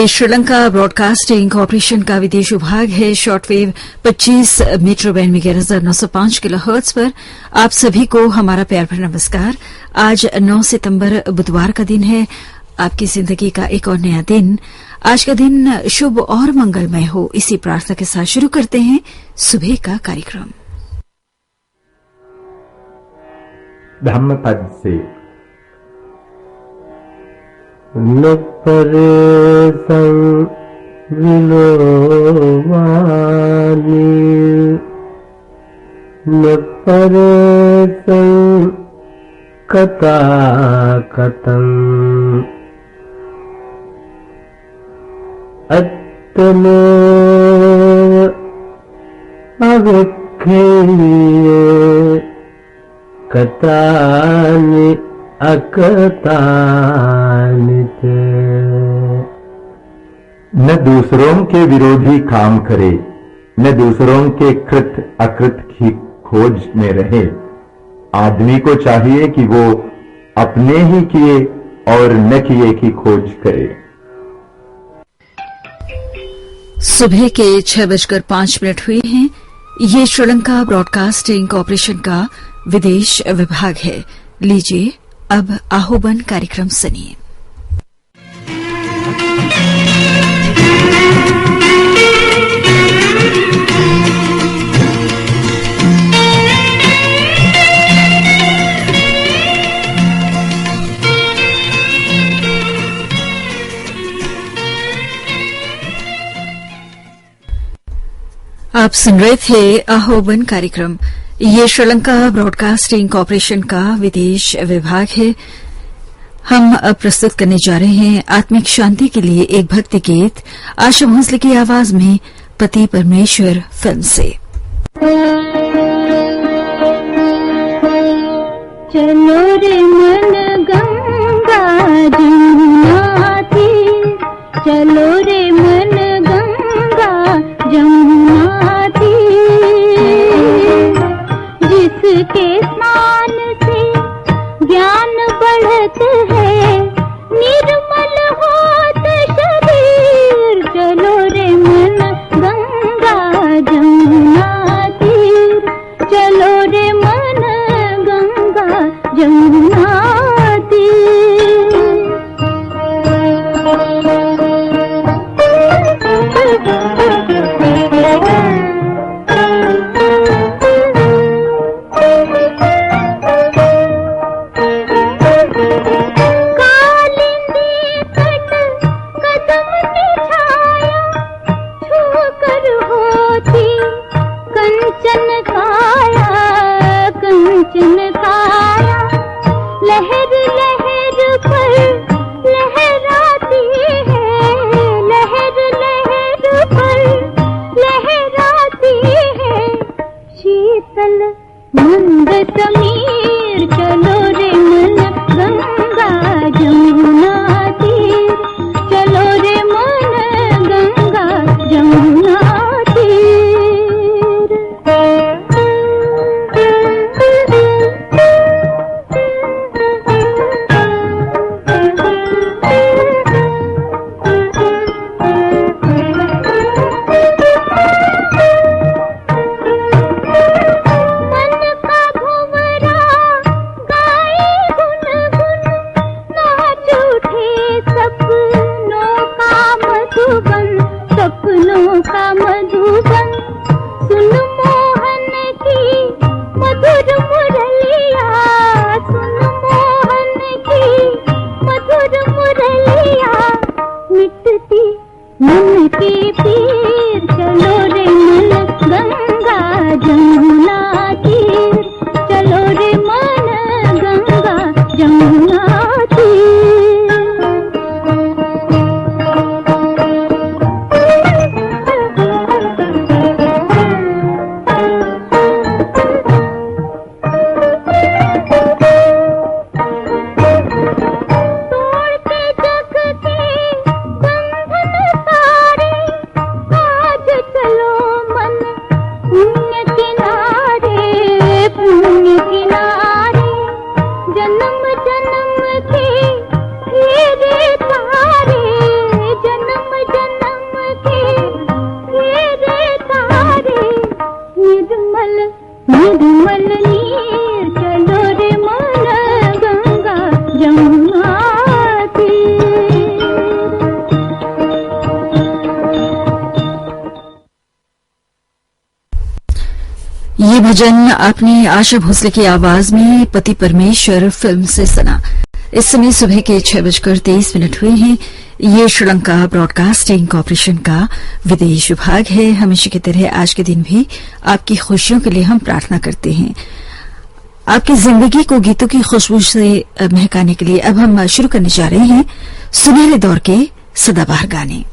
Sri Lanka broadcasting corporation का विदेश विभाग है। शॉर्टवेव 25 मीटर बैंड में 11,905 किलोहर्ट्ज पर आप सभी को हमारा प्यार भरा नमस्कार। आज 9 सितंबर बुधवार का दिन है। आपकी जिंदगी का एक और नया दिन। आज का दिन शुभ और मंगलमय हो, इसी प्रार्थना के साथ शुरू करते हैं सुबह का कार्यक्रम। धम्मपद से न परे विलोवानी न परे कथा कथम अत्तमे अवेक्षेये कथानि अकथानि च। न दूसरों के विरोधी काम करे, न दूसरों के कृत अकृत की खोज में रहे। आदमी को चाहिए कि वो अपने ही किए और न किए की खोज करे। सुबह के 6:05 हुए हैं। ये श्रीलंका ब्रॉडकास्टिंग कॉरपोरेशन का विदेश विभाग है। लीजिए अब आह्वान कार्यक्रम सुनिए। आप सुन रहे थे आह्वान कार्यक्रम। ये श्रीलंका ब्रॉडकास्टिंग कॉरपोरेशन का विदेश विभाग है। हम अब प्रस्तुत करने जा रहे हैं आत्मिक शांति के लिए एक भक्ति गीत आशा भोसले की आवाज में पति परमेश्वर फिल्म से। चलो रे मन गंगा जमुना तीर, चलो रे मन गंगा जमुना तीर, जिसके स्नान से ज्ञान बढ़त है, निर्मल होत शरीर। चलो रे मन गंगा जमुना तीर, चलो रे मन गंगा जमुना पुण्य किनारे निर्मल नीर चलो रे मन गंगा जमुना ये भजन आपने आशा भोसले की आवाज में पति परमेश्वर फिल्म से सुना। इस समय सुबह के 6:23 हुए हैं। ये श्रीलंका ब्रॉडकास्टिंग कॉरपोरेशन का विदेश विभाग है। हमेशा की तरह आज के दिन भी आपकी खुशियों के लिए हम प्रार्थना करते हैं। आपकी जिंदगी को गीतों की खुशबू से महकाने के लिए अब हम शुरू करने जा रहे हैं सुनहरे दौर के सदाबहार गाने।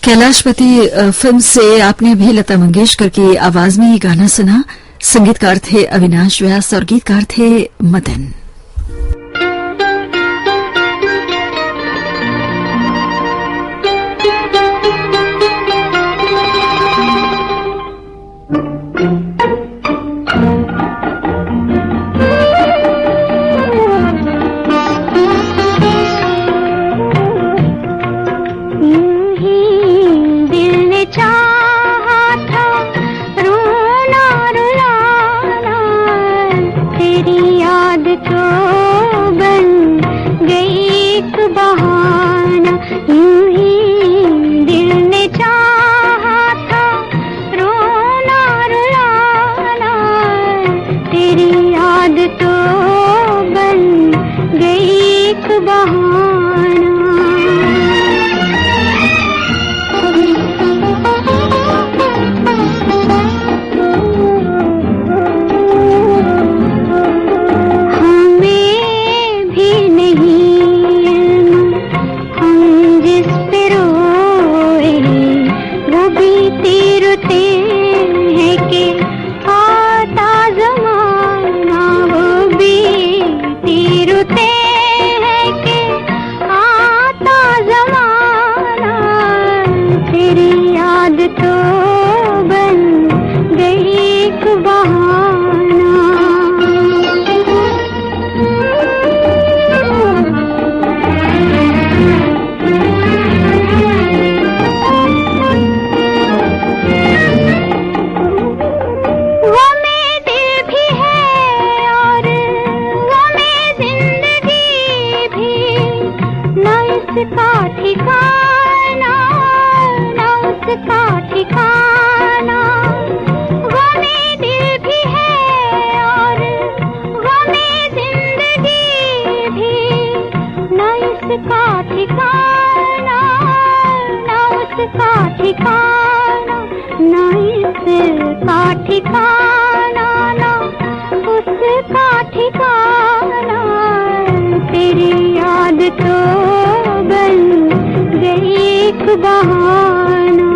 कैलाशपति फिल्म से आपने भी लता मंगेशकर की आवाज में ये गाना सुना। संगीतकार थे अविनाश व्यास और गीतकार थे मदन। तेरी याद तो ठिकाना, ना इसका ठिकाना, ना उसका ठिकाना, तेरी याद तो बन गई एक बहाना।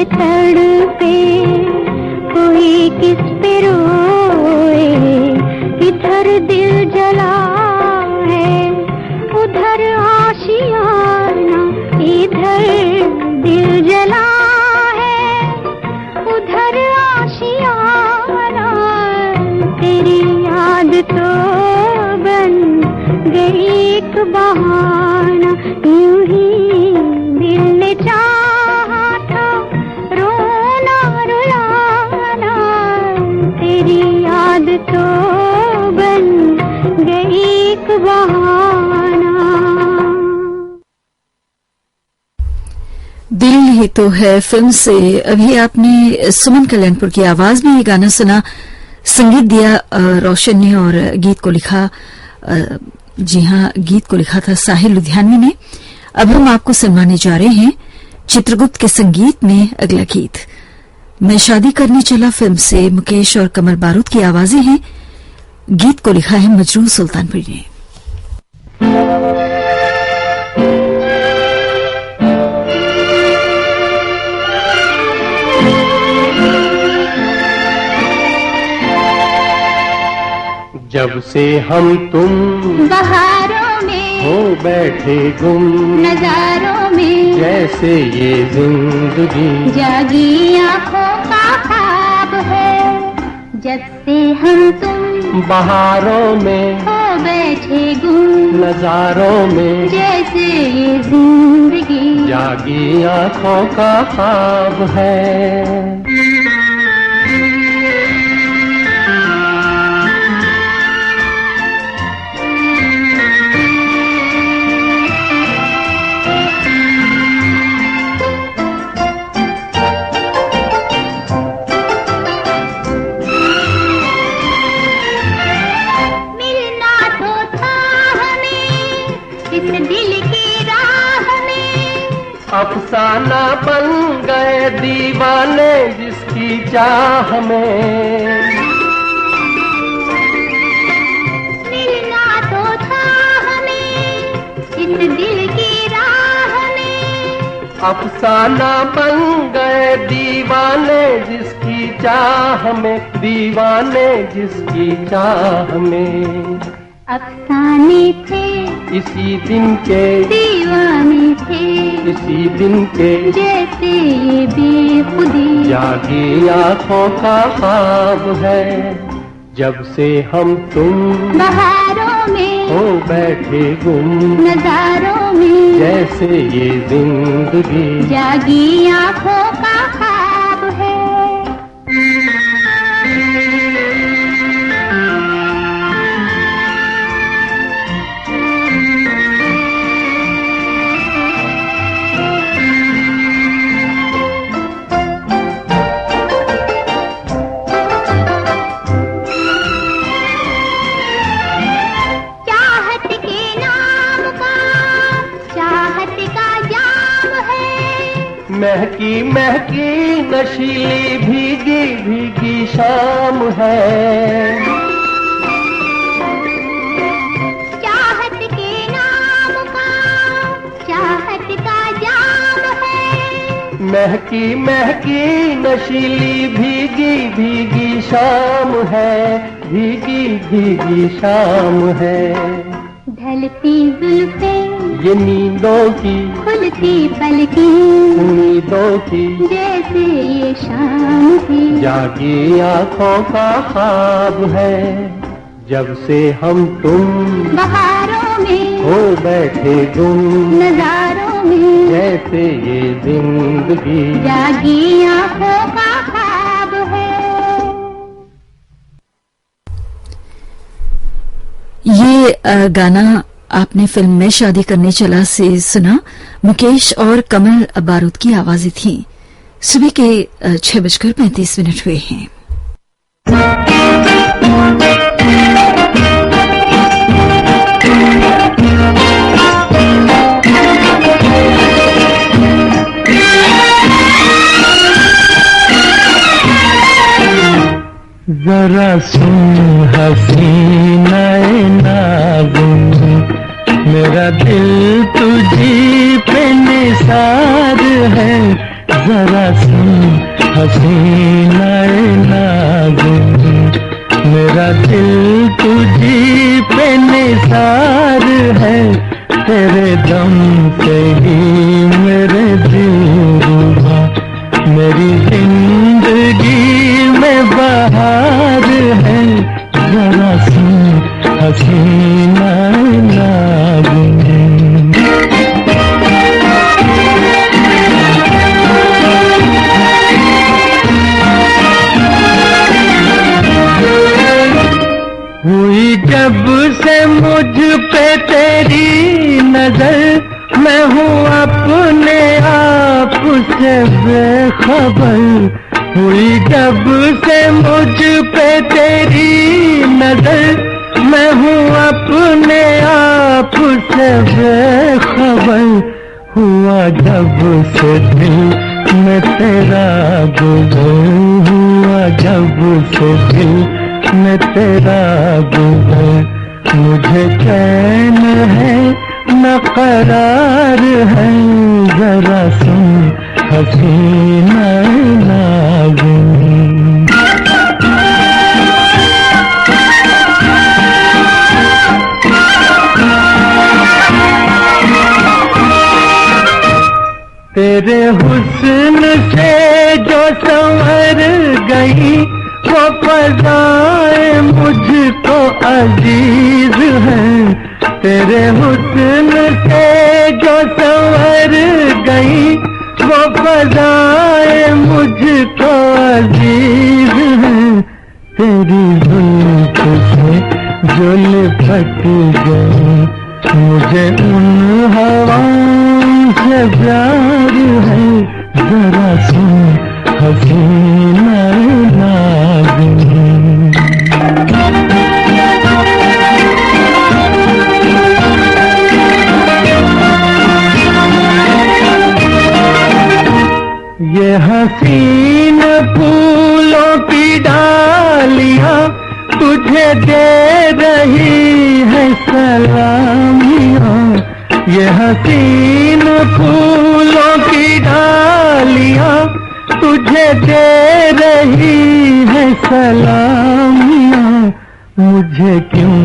तड़पे कोई किस पे रोए, इधर दिल जला है उधर आशियाना, इधर दिल जला है उधर आशियाना, तेरी याद तो बन गई एक बहाना। यूं ही दिल ने चाहा था रोना रुलाना, तेरी याद तो बन गई एक बहाना। दिल ही तो है फिल्म से अभी आपने सुमन कल्याणपुर की आवाज में ये गाना सुना। संगीत दिया रोशन ने और गीत को लिखा, जी हां, गीत को लिखा था साहिल लुधियानवी ने। अब हम आपको सुनवाने जा रहे हैं चित्रगुप्त के संगीत में अगला गीत। मैं शादी करने चला फिल्म से मुकेश और कमर बारूद की आवाजें हैं। गीत को लिखा है मजरूह सुल्तानपुरी ने। जब से हम तुम बहारों में हो बैठे गुम नजारों में, जैसे ये जिंदगी जागी आंखों का ख्वाब है। जब से हम तुम बहारों में हो बैठे गुम नजारों में, जैसे ये जिंदगी जागी आंखों का ख्वाब है। अफसाना बन गए दीवाने जिसकी चाह में, मिलना तो था हमें इस दिल की राह में। अफसाना बन गए दीवाने जिसकी चाह में, दीवाने जिसकी चाह में। अफसाने थे इसी दिन के, दीवाने थे इसी दिन के, जैसे ये बेखुदी जागी आंखों का ख्वाब है। जब से हम तुम बहारों में हो बैठे गुम नजारों में, जैसे ये जिंदगी जागी आंखों का ख्वाब है। महकी महकी नशीली भीगी भीगी शाम है। चाहत के नाम का चाहत का जाम है। महकी महकी नशीली भीगी भीगी शाम है, भीगी भीगी शाम है। ढलती जुल्फे ये नींदों की खुलती पलकी, उम्मीदों की जैसे ये शाम थी, जागी आंखों का ख्वाब है। जब से हम तुम बहारों में हो बैठे गुम नजारों में, जैसे ये जिंदगी जागी आंखों का ख्वाब है। ये गाना आपने फिल्म में शादी करने चला से सुना। मुकेश और कमल बारूद की आवाजें थीं। सुबह के 6:35 हुए हैं। जरा सुन हसीनाए नाज़ुन, मेरा दिल तुझी पे निसार है। जरा सुन हसीनाए नाज़ुन, मेरा दिल तुझी पे निसार है। तेरे दम से ही मेरे दिल रुबा, मेरी जिंदगी में बहार है। जरा सुन हसीना नाज़ुन। हुई जब से मुझ पे तेरी नजर, मैं हूँ अपने आप से बेखबर। हुई जब से मुझ पे तेरी नजर, मैं हूँ अपने आप से बेखबर। हुआ जब से दिल में तेरा गुज़र, हुआ जब से दिल में तेरा गुज़र। मुझे चैन है न करार है। जरा सुन हसीना नाज़ुन। तेरे हुस्न से जो संवर गई, वो फ़ज़ाएं मुझको अजीज हैं। तेरे हुस्न से जो संवर गई, वो फ़ज़ाएं मुझको अजीज हैं। तेरी जुल्फ से जो लिपट गई, मुझे उन हवाओं से प्यार है। जरा सुन हसीना नाज़ुन। ये हसीन फूलों की डालियां तुझे दे रही है सलामियां। ये हसीन फूलों की डालियां तुझे दे रही है सलामियां। मुझे क्यों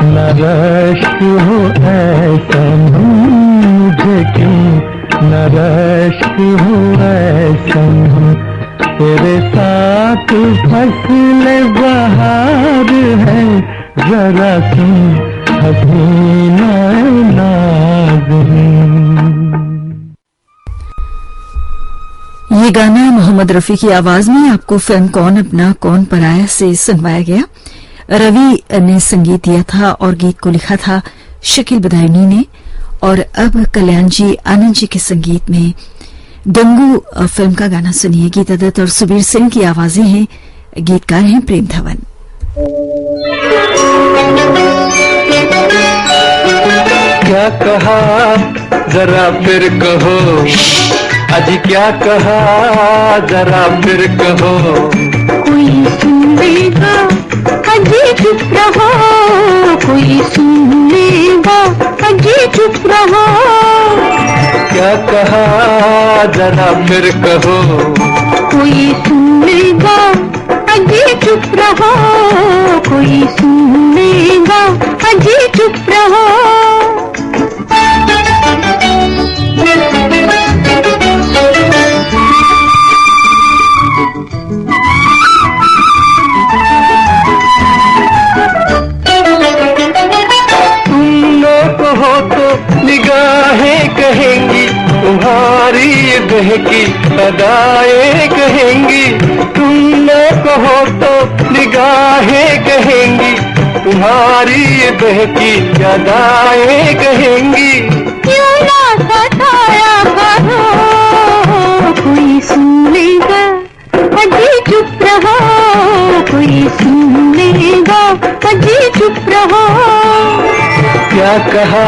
न रश्क हो ऐसा, मुझे क्यों न रश्क हो ऐसा। तेरे साथ फसल बहार है। जरा सुन हसीना नाज़ुन। ये गाना मोहम्मद रफी की आवाज में आपको फिल्म कौन अपना कौन पराया से सुनवाया गया। रवि ने संगीत दिया था और गीत को लिखा था शकील बदायूनी ने। और अब कल्याण जी आनंद जी के संगीत में गंगू फिल्म का गाना सुनिए। गीता दत्त और सुबीर सिंह की आवाजें हैं, गीतकार हैं प्रेम धवन। क्या कहा जरा फिर कहो, अजी क्या कहा जरा फिर कहो। कोई सुन लेगा अजी चुप रहो, कोई सुन लेगा अजी चुप रहो। क्या कहा जरा फिर कहो, कोई सुन लेगा अजी चुप रहो, कोई सुन लेगा अजी चुप रहो। निगाहें कहेंगी तुम्हारी बहकी अदाएं कहेंगी। तुम न कहो तो निगाहें कहेंगी तुम्हारी बहकी अदाएं कहेंगी। क्यों ना सताया करो, कोई सुन लेगा अजी चुप रहो, कोई सुन लेगा अजी चुप रहो। क्या कहा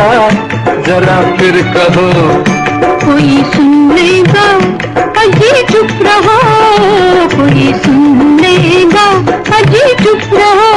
जरा फिर कहो, कोई सुन लेगा अजी चुप रहो, कोई सुन लेगा अजी चुप रहो।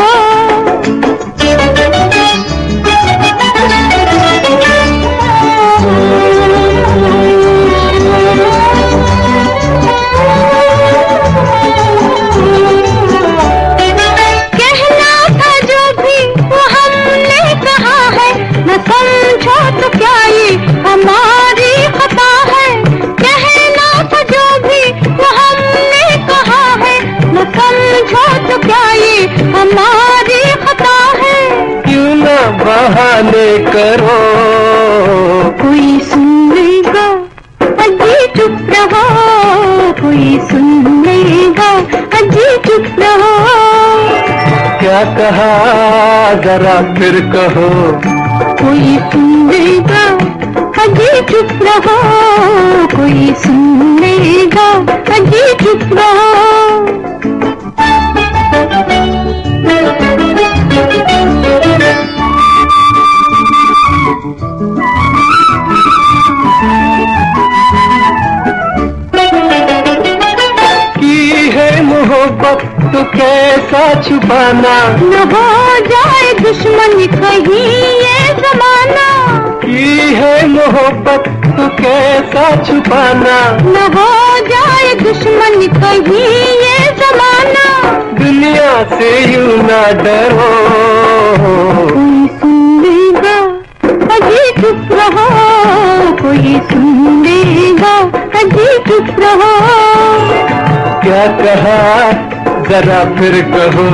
समझो तो क्या ये हमारी खता है, कहना था जो भी वो हमने कहा है, न समझो तो क्या ये हमारी खता है। क्यों ना बहाने करो, कोई सुन लेगा अजी चुप रहो, कोई सुन लेगा अजी चुप रहो। क्या कहा जरा फिर कहो, कोई सुन लेगा अजी चुप रहो, कोई सुन लेगा अजी चुप रहो। की है मोहब्बत तो कैसा छुपाना, न हो जाए दुश्मन कहीं ये जमाना। की है मोहब्बत तो कैसा छुपाना, न हो जाए दुश्मन कहीं ये जमाना। दुनिया से यूं ना डरो, कोई सुन लेगा अजी चुप रहो, कोई सुन लेगा अजी चुप रहो। क्या कहा जरा फिर कहो,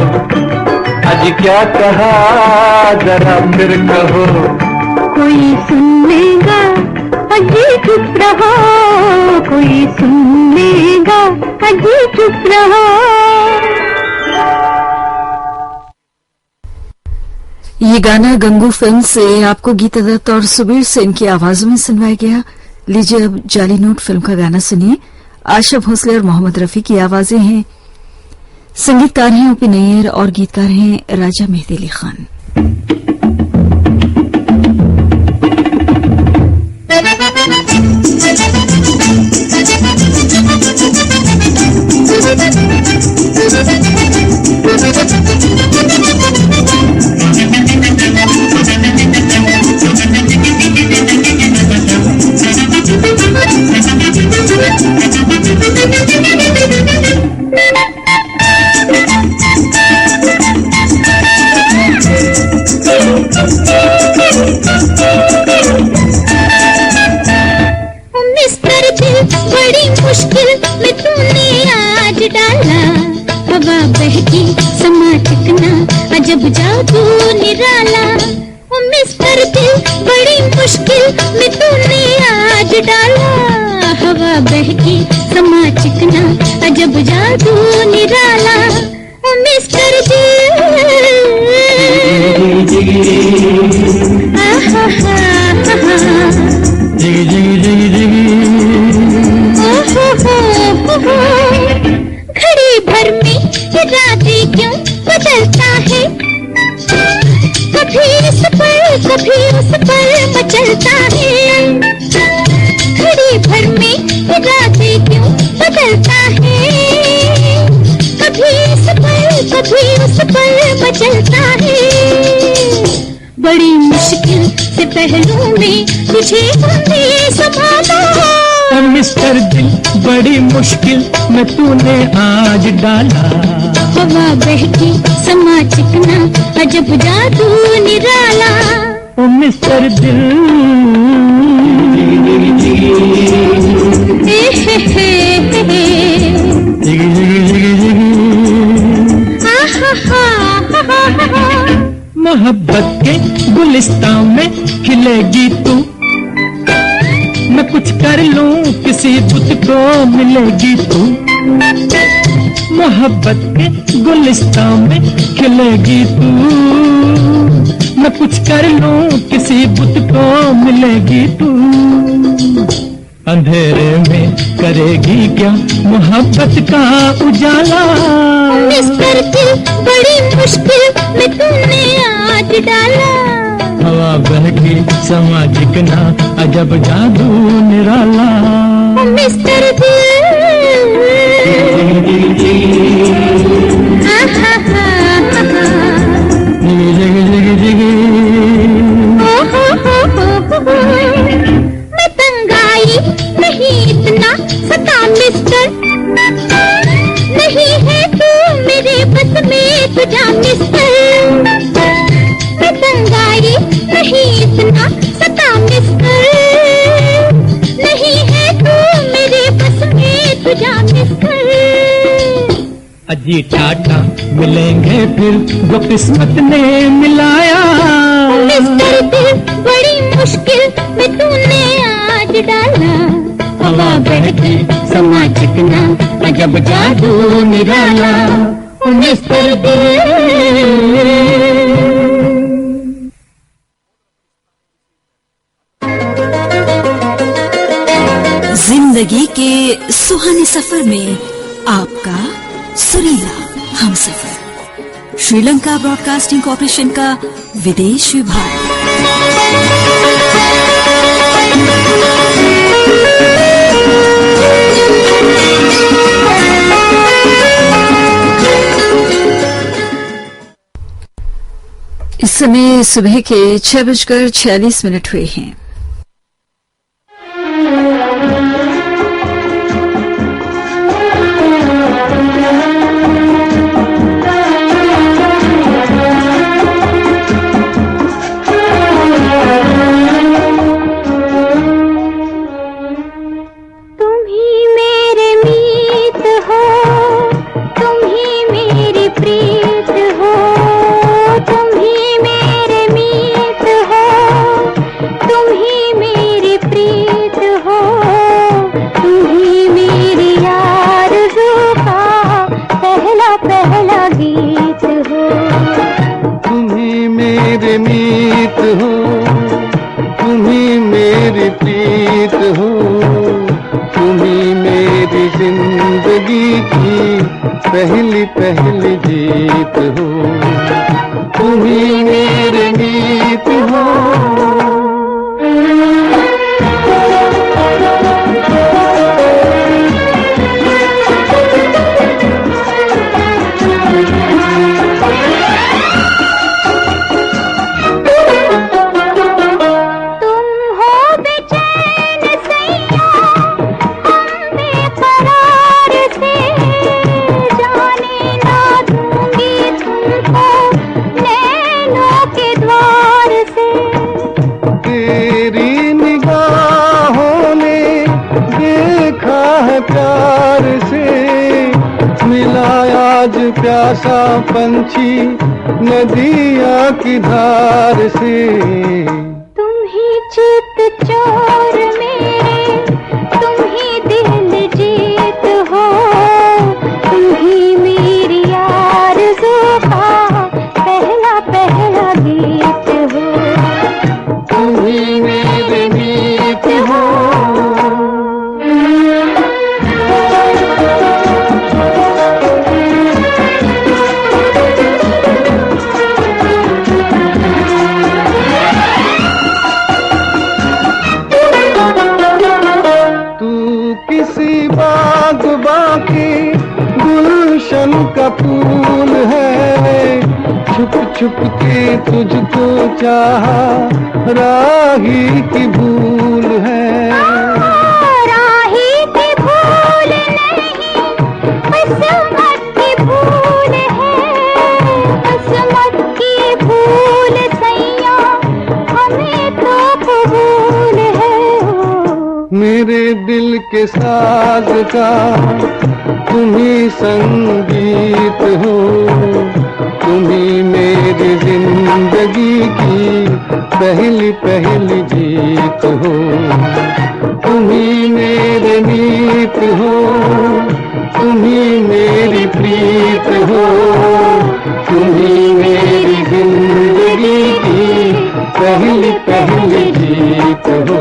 आज क्या कहा जरा फिर कहो। कोई सुन लेगा अजी चुप रहो, कोई सुन लेगा अजी चुप रहो। ये गाना गंगू फिल्म से आपको गीता दत्त और सुबीर सेन की आवाजों में सुनवाया गया। लीजिए अब जाली नोट फिल्म का गाना सुनिए। आशा भोसले और मोहम्मद रफी की आवाजें हैं। संगीतकार हैं ओपी नैयर और गीतकार हैं राजा मेहदी अली खान। बड़ी मुश्किल में तूने आज डाला, हवा बहकी समा टिकना अजब जादू निराला। ओ मिस्टर दिल बड़ी मुश्किल में तूने आज डाला, हवा बहकी समा चिकना अजब जादू निराला। ओ मिस्टर दिल आहा हा घड़ी भर में इरादे क्यों बदलता है, कभी इस पर कभी उस पर मचलता है। घड़ी भर में इरादे क्यों बदलता है, कभी इस पर कभी उस पर मचलता है। बड़ी मुश्किल से पहलू में तुझे हमने संभाला। मिस्टर दिल बड़ी मुश्किल में तूने आज डाला, हवा बहकी समा चिकना अजब जादू निराला। ओ मिस्टर दिल मोहब्बत के गुलिस्तान में खिलेगी तू, मैं कुछ कर लूं किसी बुत को मिलेगी तू। मोहब्बत के गुलिस्तान में खिलेगी तू, मैं कुछ कर लूं किसी बुत को मिलेगी तू। अंधेरे में करेगी क्या मोहब्बत का उजाला। मिस्टर दिल बड़ी मुश्किल में तूने आज डाला। हवा बहकी सामाजिक ना अजब जादू निराला। मिस्टर दिल मैं तंगाई नहीं इतना सता मिस्टर। नहीं है तू मेरे बस में तुझा मिस्टर। मैं तंगाई नहीं इतना सता मिस्टर। नहीं है तू मेरे बस में तुझा मिस्टर। अजी टाटा मिलेंगे फिर वो किस्मत ने मिलाया। मिस्टर दिल बड़ी मुश्किल में तूने आज डाला। हवा बहकी सामाजिक ना अजब जादू निराला। मिस्टर दिल जिंदगी के सुहाने सफर में आपका सुरीला हमसफर। श्रीलंका ब्रॉडकास्टिंग कॉर्पोरेशन का विदेश विभाग। इस समय सुबह के 6:46 हुए हैं। पहली पहली जीत हो, तुम ही मेरे मीत हो। प्यासा पंछी नदिया की धार से, तुम ही चित चोर मेरे, तुम ही दिल जीत हो, तुम ही मेरी आरज़ू का पहला पहला गीत हो, तुम ही मेरे मीत हो। का फूल है, छुप छुप के तुझको चाहा, राही की भूल है। राही की भूल नहीं, किस्मत की भूल है, किस्मत की भूल सैया हमें तो कबूल है। मेरे दिल के साज का तुम ही संगीत हो, तुम ही मेरी जिंदगी की पहली पहली जीत हो, तुम ही मेरे मीत हो, तुम ही मेरी प्रीत हो, तुम ही मेरी जिंदगी की पहली पहली जीत हो,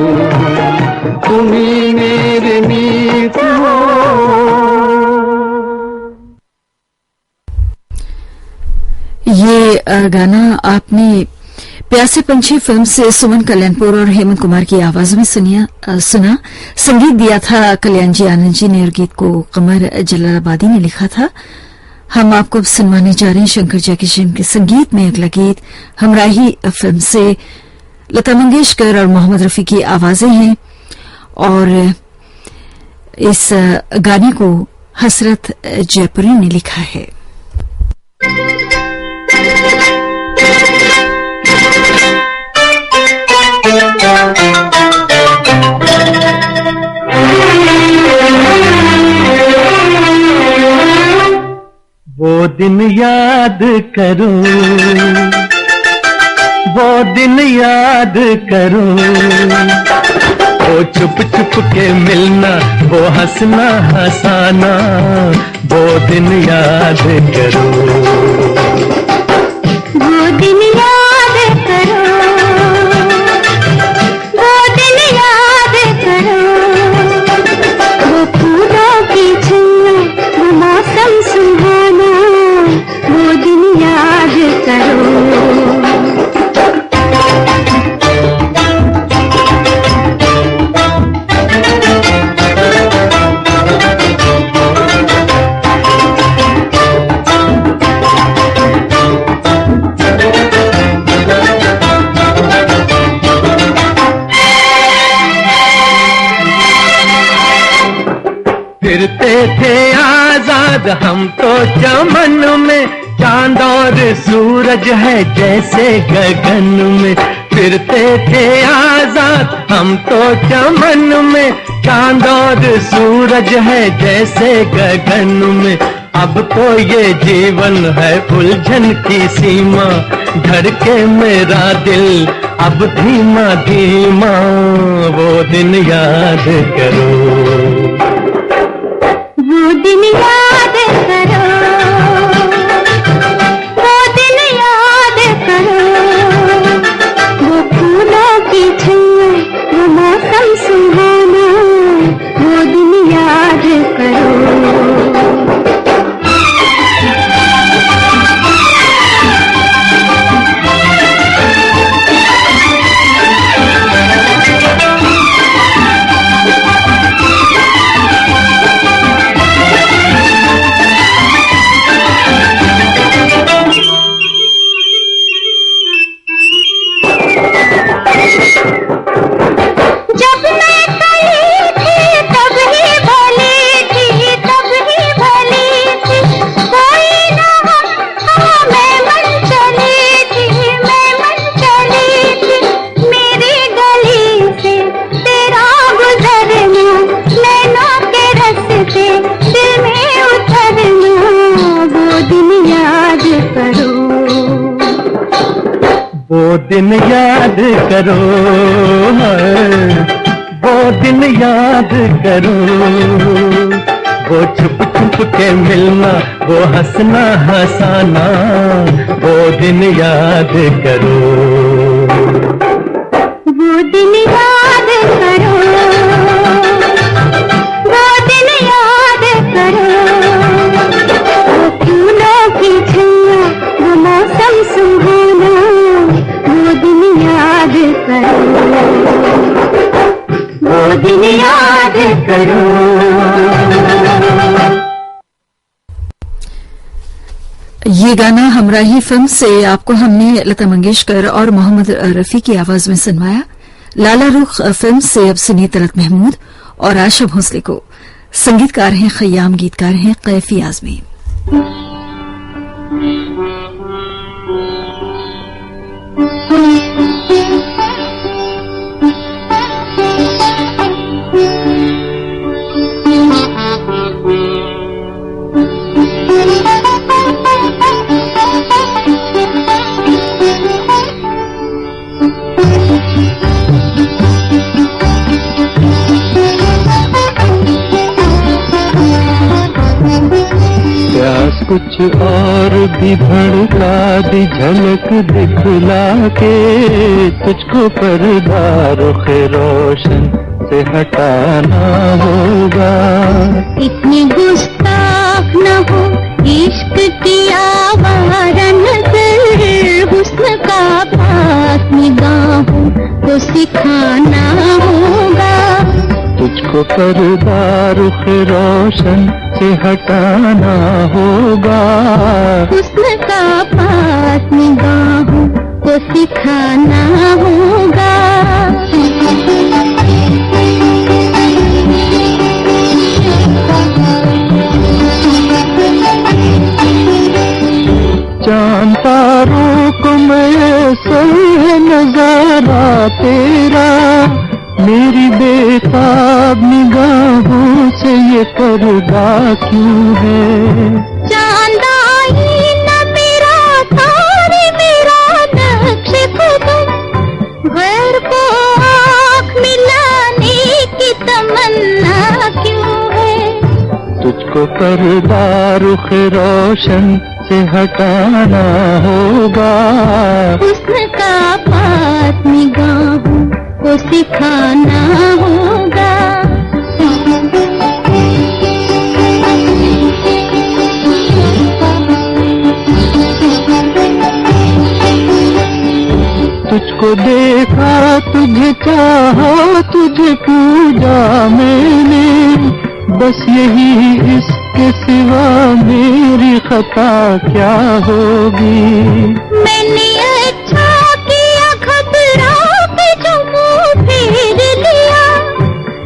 तुम्ही मेरे मीत हो। ये गाना आपने प्यासे पंछी फिल्म से सुमन कल्याणपुर और हेमंत कुमार की आवाज में सुना। संगीत दिया था कल्याण जी आनंद जी ने और गीत को कमर जलालाबादी ने लिखा था। हम आपको अब सुनवाने जा रहे हैं शंकर जयकिशन के संगीत में अगला गीत हमराही फिल्म से लता मंगेशकर और मोहम्मद रफी की आवाजें हैं और इस गाने को हसरत जयपुरी ने लिखा है। वो दिन याद करो, वो दिन याद करो, वो छुप छुप के मिलना, वो हंसना हंसाना, वो दिन याद करो, वो दिन याद करो, वो दिन याद करो, वो फूलों की छाया, वो मौसम सुहाना, वो दिन याद करो। फिरते थे आजाद हम तो चमन में, चांद और सूरज है जैसे गगन में। फिरते थे आजाद हम तो चमन में, चांद और सूरज है जैसे गगन में। अब तो ये जीवन है उलझन की सीमा, धड़के मेरा दिल अब धीमा धीमा, वो दिन याद करो, वो दिन याद करो, वो दिन याद करो, वो फूलों की छाया, वो मौसम सुहाना, वो दिन याद करो। वो दिन याद करो, वो दिन याद करो, वो छुप छुप के मिलना, वो हंसना हंसाना, वो दिन याद करो, वो दिन याद करो, वो दिन याद करो, वो फूलों की छाया, वो मौसम सुहाना, वो दिन याद करो, वो दिन याद करो। ये गाना हमराही फिल्म से आपको हमने लता मंगेशकर और मोहम्मद रफी की आवाज में सुनवाया। लाला रुख फिल्म से अब सुनिए तलत महमूद और आशा भोसले को। संगीतकार हैं खयाम, गीतकार हैं कैफी आजमी। प्यास कुछ और भी भड़का दी झलक दिखला के, तुझको पर्दा रुखे रोशन से हटाना होगा। इतनी गुस्ताख न हो इश्क की आवारा नजर, हुस्न का पास निगाहों को सिखाना होगा। तुझको पर्दा रुख रोशन से हटाना होगा। हुस्न का पास निगाहों को सिखाना होगा। चांद तारों को मैसर नजारा तेरा, मेरी बेताब निगाहों से ये पर्दा क्यों है। चांद आईना मेरा तारे मेरा नक्श कदम, गैर को आँख मिलाने की तमन्ना क्यों है। तुझको पर्दा रुख रोशन से हटाना होगा। हुस्न का पास निगाहों को सिखाना होगा। तुझको देखा तुझे चाहा तुझे पूजा मैंने, बस यही इसके सिवा मेरी खता क्या होगी। मैंने अच्छा किया घबरा के जो मुँह फेर लिया,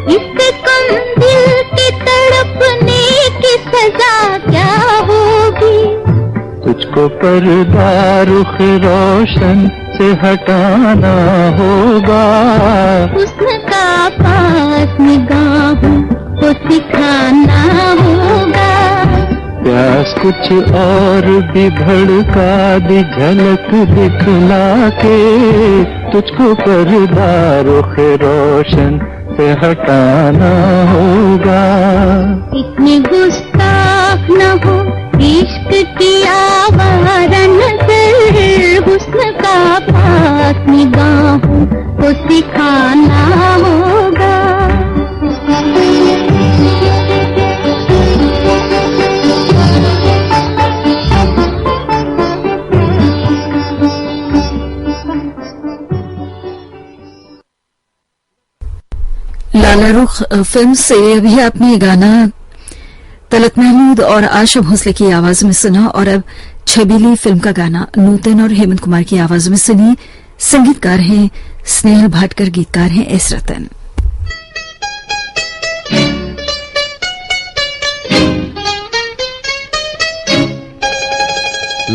इससे कम दिल के तड़पने की सजा क्या होगी। तुझको पर्दा रुख रोशन से हटाना होगा। हुस्न का पास निगाहों को सिखाना होगा। प्यास कुछ और भी भड़का दी झलक दिखला के, तुझको पर्दा रुख रोशन से हटाना होगा। इतनी गुस्ताख न हो इश्क की आवारा नजर, हुस्न का पास निगाहों को सिखाना होगा। लाला रुख फिल्म से अभी आपने गाना तलत महमूद और आशा भोसले की आवाज में सुना, और अब छबीली फिल्म का गाना नूतन और हेमंत कुमार की आवाज में सुनिए। संगीतकार हैं स्नेहल भाटकर, गीतकार हैं एस रतन।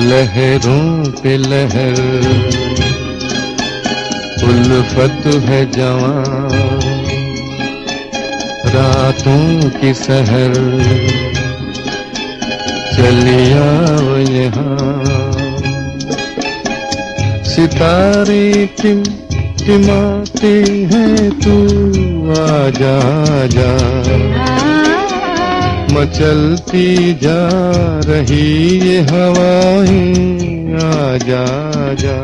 लहरों पे लहर उल्फत है जवां, रातों की सहर चलिया वो यहाँ, सितारे टिमटिमाते हैं तू आजा आजा, मचलती जा रही ये हवाएं आजा आजा।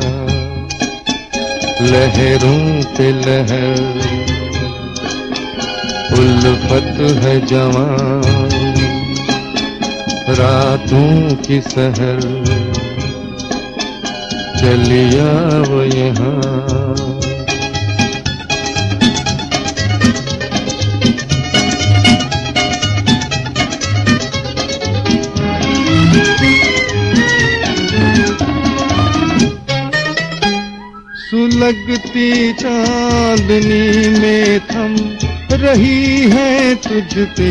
लहरों पे लहर उल्फत है जवां, रातों की सहर चलिया वो यहाँ। सुलगती चांदनी में थम रही है तुझ पे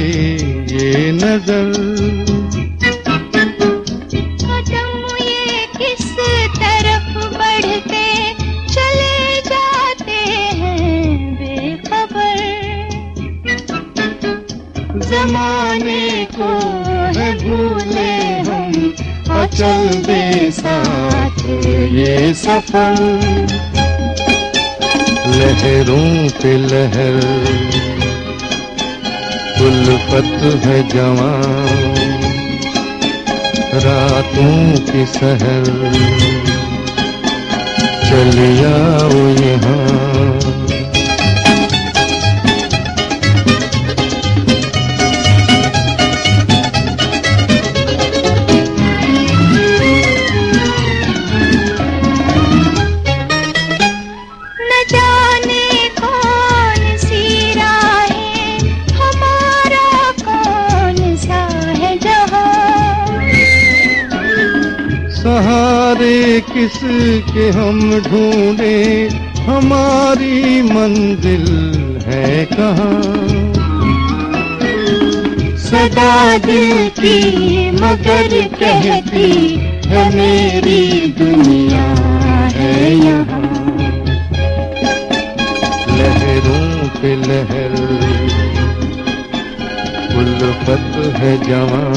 ये नजर, कदम ये किस तरफ बढ़ते चले जाते हैं बेखबर, जमाने को है भूले हम और चल दे साथ ये सफर। लहरों पे लहर उल्फत है जवां, रातों की सहर चले आओ यहाँ। सहारे किसके हम ढूंढे, हमारी मंजिल है कहाँ। सदा दिल की मगर कहती है मेरी दुनिया है यहाँ। लहरों पे लहर उल्फत है जवां,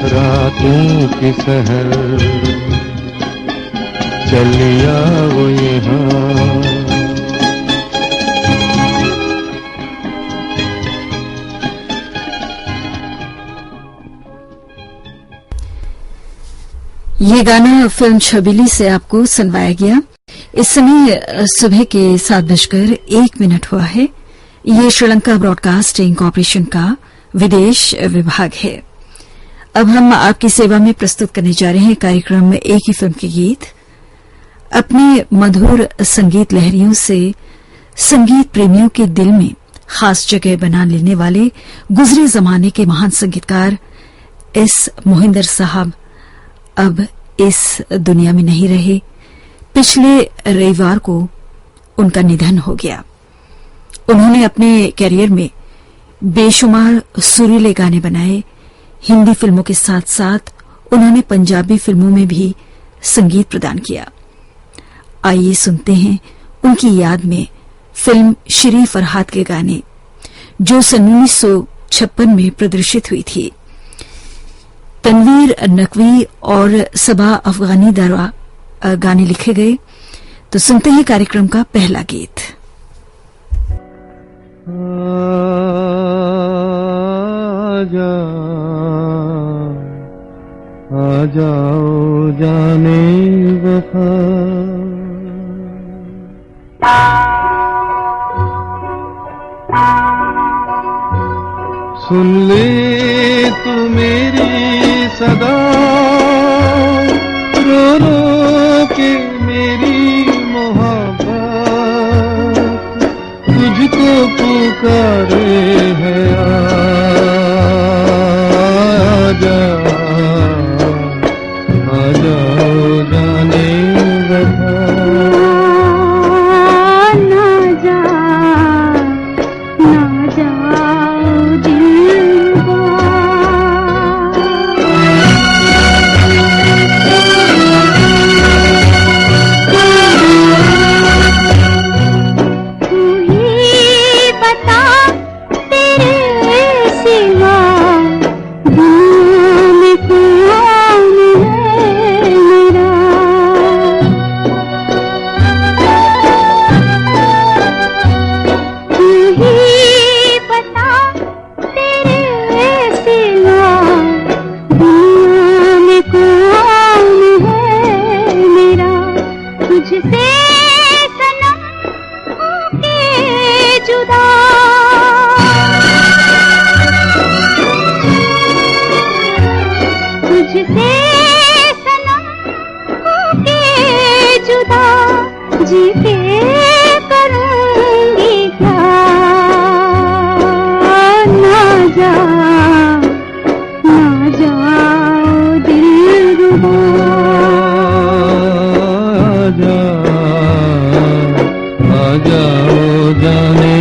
रातों की सहर चलिया वो यहाँ। ये गाना फिल्म छबीली से आपको सुनवाया गया। इस समय सुबह के 7:01 हुआ है। ये श्रीलंका ब्रॉडकास्टिंग कॉरपोरेशन का विदेश विभाग है। अब हम आपकी सेवा में प्रस्तुत करने जा रहे हैं कार्यक्रम एक ही फिल्म के गीत। अपने मधुर संगीत लहरियों से संगीत प्रेमियों के दिल में खास जगह बना लेने वाले गुजरे जमाने के महान संगीतकार एस मोहिंदर साहब अब इस दुनिया में नहीं रहे। पिछले रविवार को उनका निधन हो गया। उन्होंने अपने कैरियर में बेशुमार सुरीले गाने बनाए। हिंदी फिल्मों के साथ साथ उन्होंने पंजाबी फिल्मों में भी संगीत प्रदान किया। आइए सुनते हैं उनकी याद में फिल्म श्री फरहाद के गाने, जो सन 1956 में प्रदर्शित हुई थी। तनवीर नकवी और सबा अफगानी द्वारा गाने लिखे गए। तो सुनते हैं कार्यक्रम का पहला गीत। आ जाओ जाने वफा, सुन ले तू मेरी सदा, रो रो के मेरी मोहब्बत तुझको पुकारे है। आ जाओ जाने वफा, ना जाओ दिलवा। तू ही बता तेरे सिवा दुनिया में कौन है मेरा। तू ही बता तेरे सिवा दुनिया में कौन है मेरा। तुझसे सनम होके जुदा, तुझसे सनम होके जुदा, जी के करूंगी क्या। ना जाओ दिलरुबा। आ जाओ जाने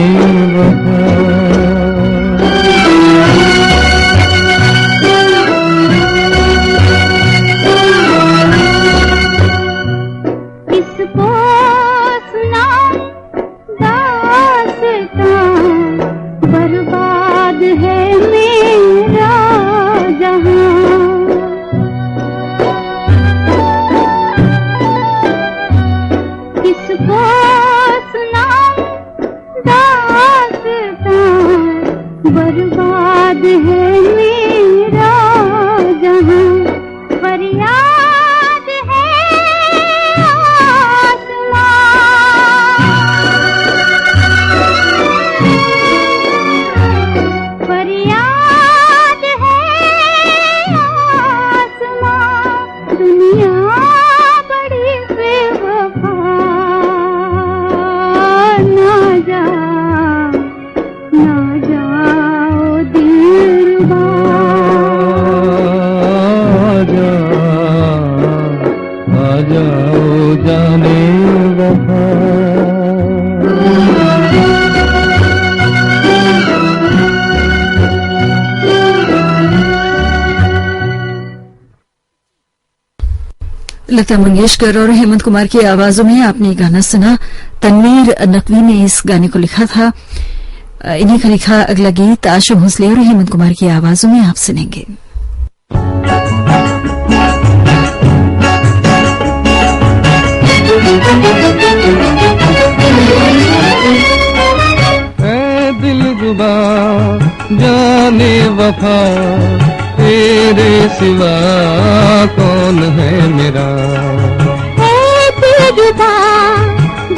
वफा। किसको सुनाऊं दास्तां, बर्बाद है मेरा जहां। किसको सुनाऊं दास्तां, बर्बाद है मेरा लता मंगेशकर और हेमंत कुमार की आवाजों में आपने गाना सुना। तनवीर नकवी ने इस गाने को लिखा था। इन्हीं का लिखा अगला गीत आशा भोसले और हेमंत कुमार की आवाजों में आप सुनेंगे। ऐ दिलरुबा जाने वफा तेरे सिवा कौन है मेरा। ऐ दिलरुबा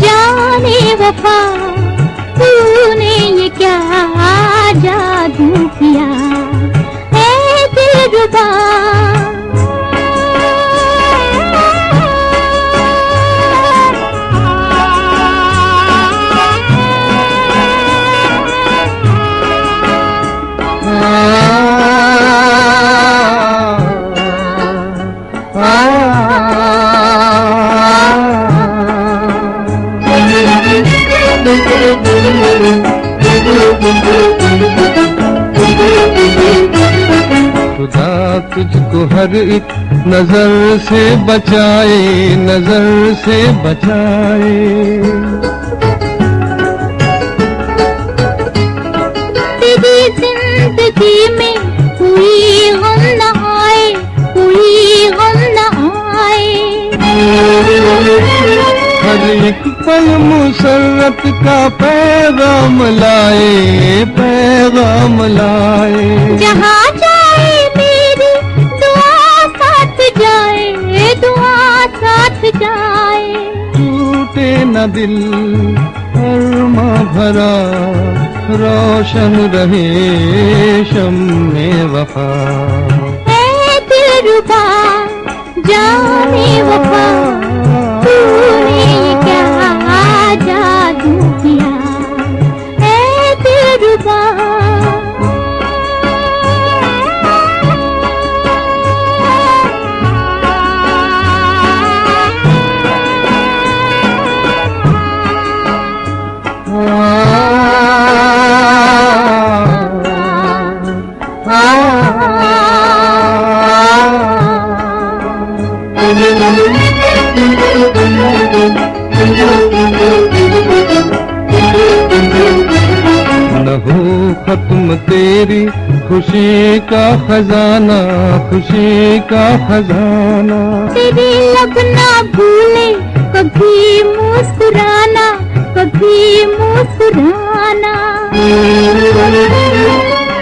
जाने वफा तूने ये क्या जादू किया। ऐ दिलरुबा खुदा तुझको हर एक नजर से बचाए, नजर से बचाए। तेरी जिंदगी में कोई गम न आए, कोई गम न आए। हर एक पल मुसर्रत का पैगाम लाए, पैगाम लाए। जहाँ जाए मेरी दुआ साथ जाए, दुआ साथ जाए। टूटे न दिल अरमा भरा रोशन रहे शम्मे वफा। ऐ दिलरुबा जाने वफा तूने ये क्या जादू किया। ऐ दिलरुबा न हो खत्म तेरी खुशी का खजाना, खुशी का खजाना। तेरी लब ना भूले कभी मुस्कुराना, कभी मुस्कुराना।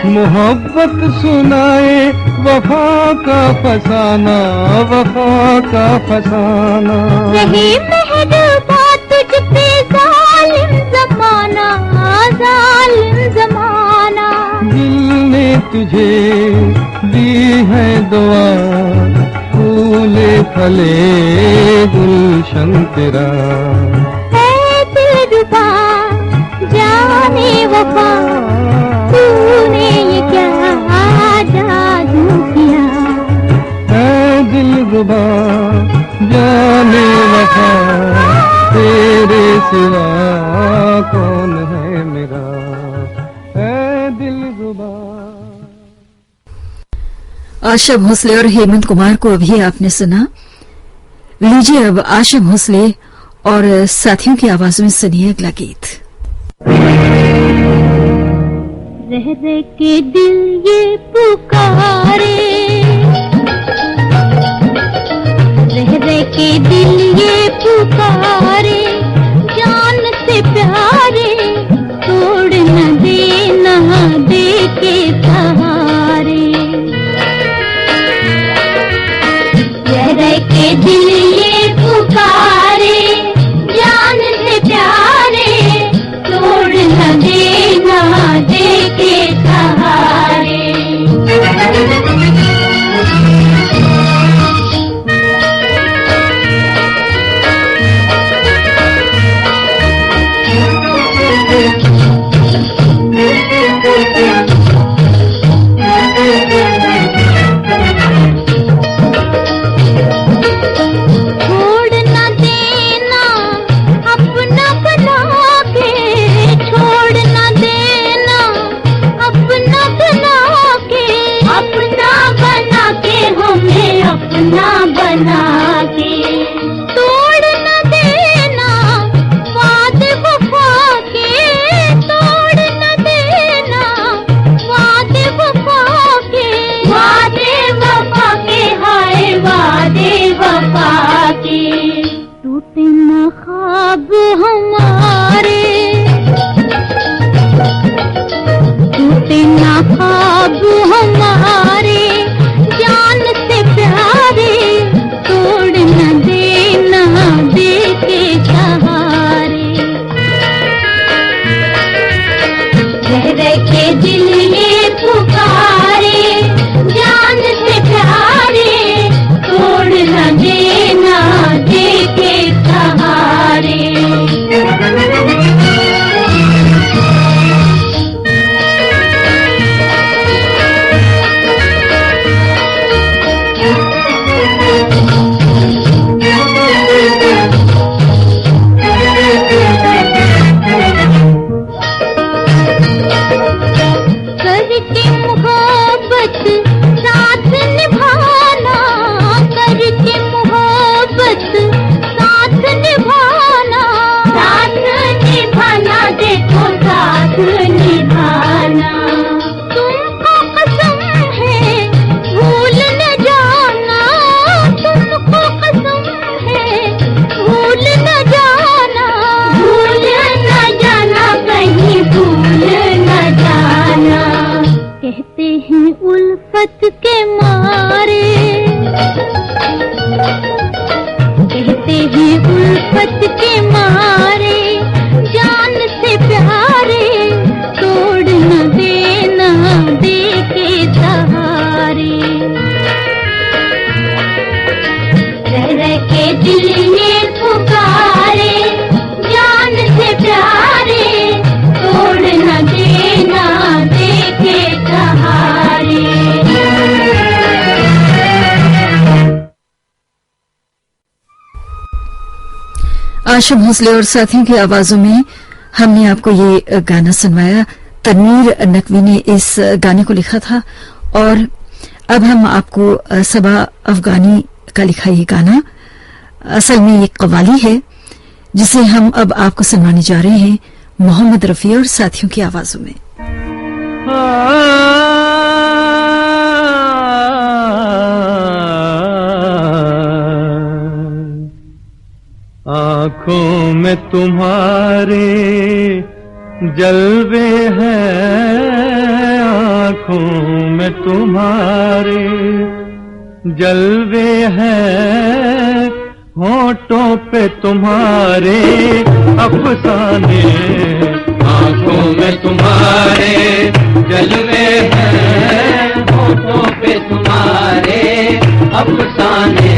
मोहब्बत सुनाए वफा का फसाना, वफा का फसाना। रहे मेहरबा तुझ पे जालिम जमाना, जालिम जमाना। दिल ने तुझे दी है दुआ, फूले फले गुलशन तेरा। ऐ दिलरुबा जाने वफा तूने ये क्या जादू किया। ऐ दिलरुबा जाने वफा तेरे सिवा कौन है मेरा। ऐ दिलरुबा। आशा भोसले और हेमंत कुमार को अभी आपने सुना। लीजिए अब आशा भोसले और साथियों की आवाज में सुनिए अगला गीत। रह रह के दिल ये पुकारे, रह रह के दिल ये पुकारे। जान से प्यारे तोड़ न दे के सहारे। रह रह के दिल ये पुकारे, जान से प्यारे तोड़ न दे के सहारे। हमारे, टूटे ना ख्वाब हमारे, जान से प्यारे, तोड़ न देना दे के सहारे। रह रह के दिल ये पुकारे, जान से प्यारे, तोड़ न देना दे के सहारे। करके मोहब्बत साथ निभाना, करके मोहब्बत साथ निभाना, साथ निभाना, देखो साथ निभाना। तुमको कसम है भूल न जाना, तुमको कसम है भूल न जाना, भूल न जाना, कहीं भूल न जाना। कहते हैं उल्फत के मारे, कहते हैं उल्फत के मारे, जान से प्यारे, तोड़ न देना दे के सहारे। रह रह के दिल ये पुकारे, जान से प्यारे, तोड़ न देना दे के सहारे। आशम भोसले और साथियों की आवाजों में हमने आपको ये गाना सुनवाया। तनवीर नकवी ने इस गाने को लिखा था और अब हम आपको सबा अफगानी का लिखा ये गाना, असल में ये कव्वाली है जिसे हम अब आपको सुनवाने जा रहे हैं मोहम्मद रफी और साथियों की आवाजों में। आँखों में तुम्हारे जलवे हैं, आँखों में तुम्हारे जलवे हैं, होठों पे तुम्हारे अफसाने, आँखों में तुम्हारे जलवे हैं, होठों पे तुम्हारे अफसाने।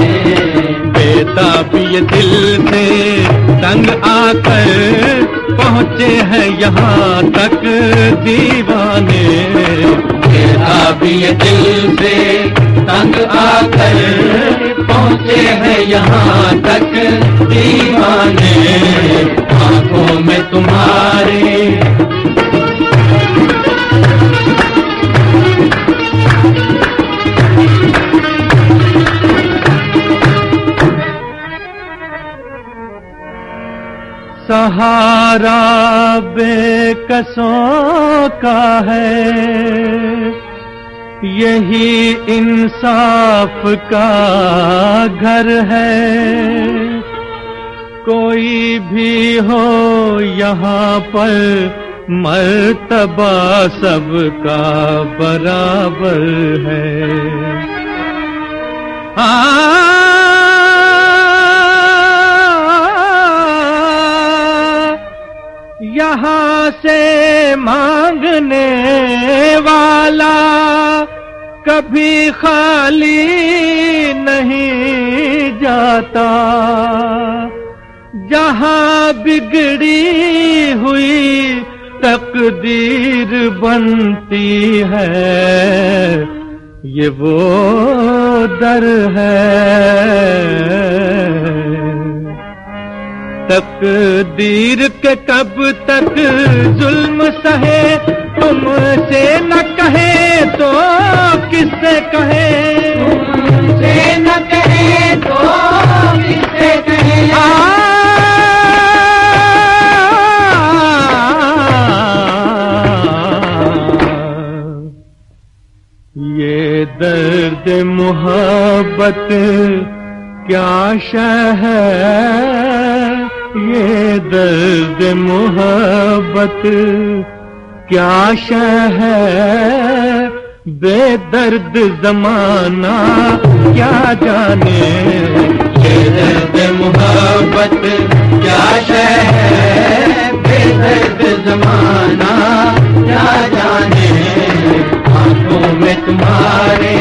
बेताब ये दिल से तंग आकर पहुँचे हैं यहाँ तक दीवाने, बेताब ये दिल से तंग आकर पहुँचे हैं यहाँ तक दीवाने। आँखों में तुम्हारे सहारा बेकसों का है, यही इंसाफ का घर है। कोई भी हो यहाँ पर मर्तबा सबका बराबर है। यहाँ से मांगने वाला कभी खाली नहीं जाता, जहाँ बिगड़ी हुई तकदीर बनती है, ये वो दर है। तकदीर के कब तक जुल्म सहे, तुमसे न कहे तो किससे कहे, तुमसे न कहे तो किससे कहे। ये दर्द मोहब्बत क्या शय है, ये दर्द मोहब्बत क्या शय है, बेदर्द जमाना क्या जाने। ये दर्द मोहब्बत क्या शय है, बेदर्द जमाना क्या जाने। आंखों में तुम्हारे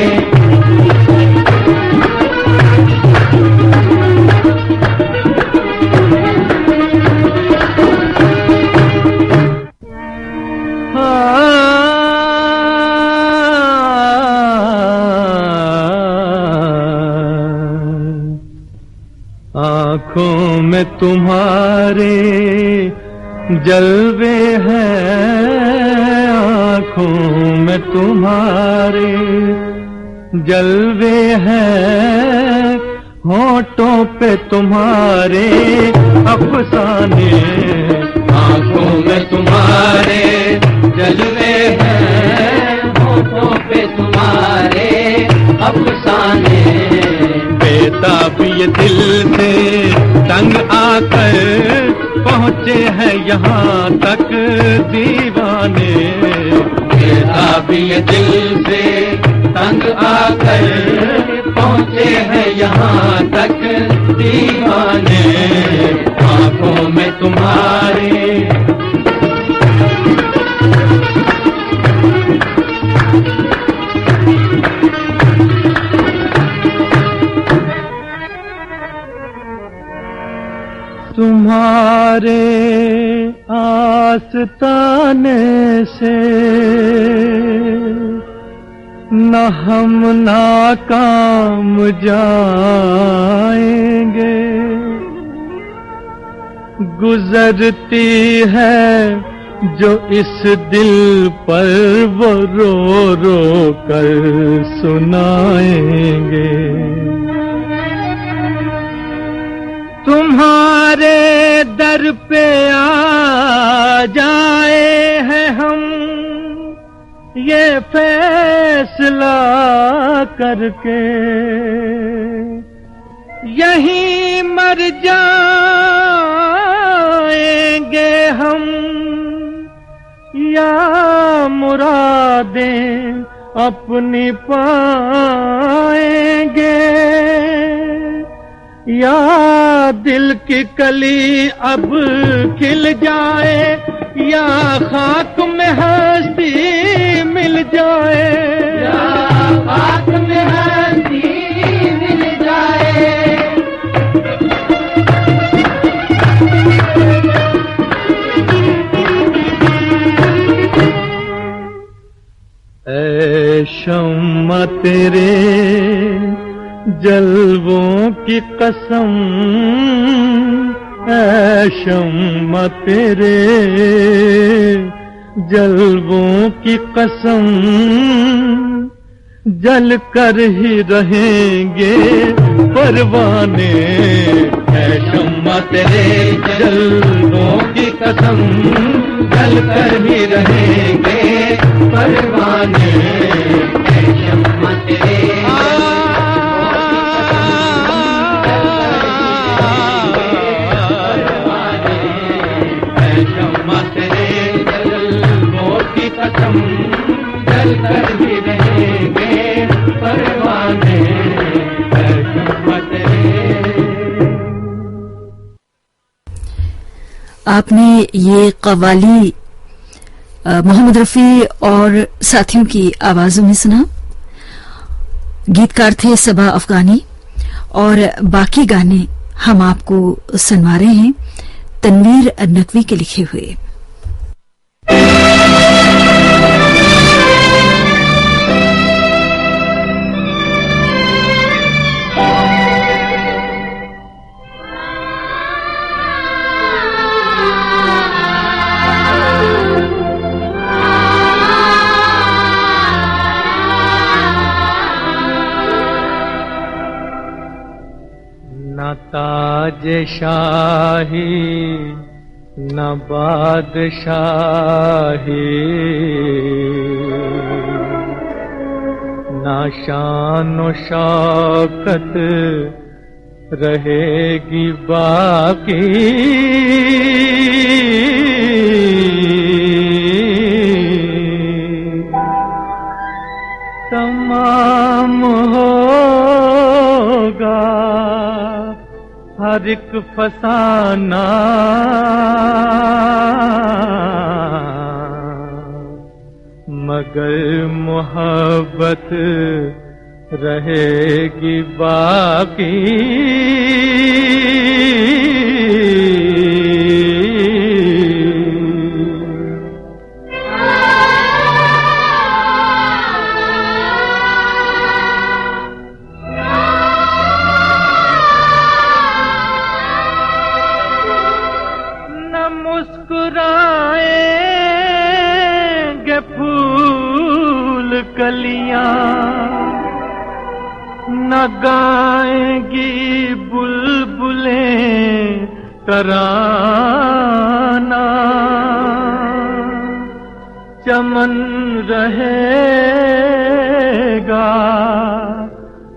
आँखों में तुम्हारे जलवे हैं, आँखों में तुम्हारे जलवे हैं, होठों पे तुम्हारे अफसाने। आँखों में तुम्हारे जलवे हैं, होठों पे तुम्हारे अफसाने। बेताब ये दिल से तंग आकर पहुँचे हैं यहाँ तक दीवाने। बेताब ये दिल से तंग आकर पहुँचे हैं यहाँ तक दीवाने। आँखों में तुम्हारे तुम्हारे आस्ताने से न हम नाकाम जाएंगे। गुजरती है जो इस दिल पर वो रो रो कर सुनाएंगे। तुम्हारे दर पे आ जाए हैं हम ये फैसला करके, यहीं मर जाएंगे हम या मुरादें अपनी पाएंगे। या दिल की कली अब खिल जाए या खाक में हस्ती मिल जाए। या खाक में हस्ती मिल जाए। ऐ शम्मा तेरे जलवों की कसम, ऐ शम्मा तेरे जलवों की कसम, जल कर ही रहेंगे परवाने। ऐ शम्मा तेरे जलवों की कसम, जल कर ही रहेंगे परवाने। ऐ शम्मा तेरे कसम, जल कर भी रहेंगे परवाने। आपने ये कव्वाली मोहम्मद रफी और साथियों की आवाजों में सुना। गीतकार थे सबा अफगानी और बाकी गाने हम आपको सुनवा रहे हैं तनवीर नकवी के लिखे हुए। ताज शाही न बादशाही, न शान व शौकत रहेगी बाकी। तमाम होगा हर एक फसाना, मगर मोहब्बत रहेगी बाकी। न मुस्कुराएंगे फूल कलियां, न गाएंगी बुलबुलें तराना। चमन रहेगा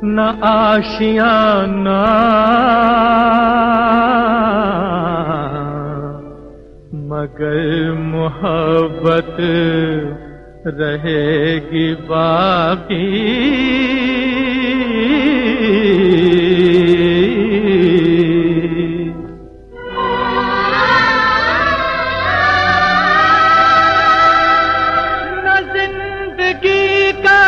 न आशियाना, मगर मोहब्बत रहेगी बाकी। न जिंदगी का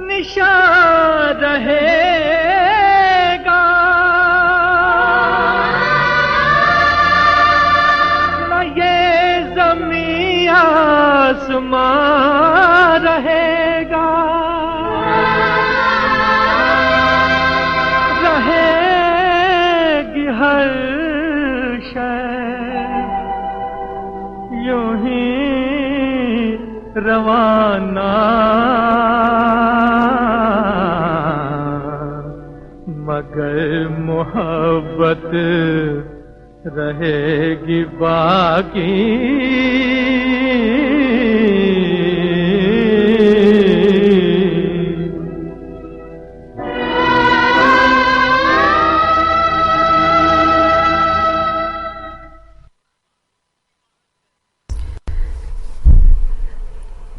निशान रहेगा, न ये ज़मीं आसमां रहेगा। रहेगी हर शय यूं ही रवाना, मगर मोहब्बत रहेगी बाकी।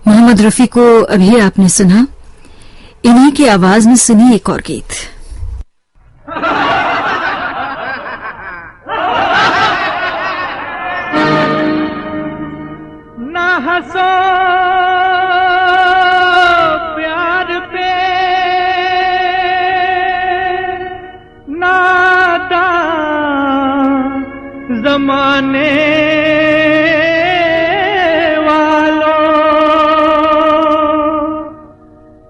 मोहम्मद रफी को अभी आपने सुना। इन्हीं की आवाज में सुनी एक और गीत। ना हंसो प्यार पे, नादान जमाने वालों,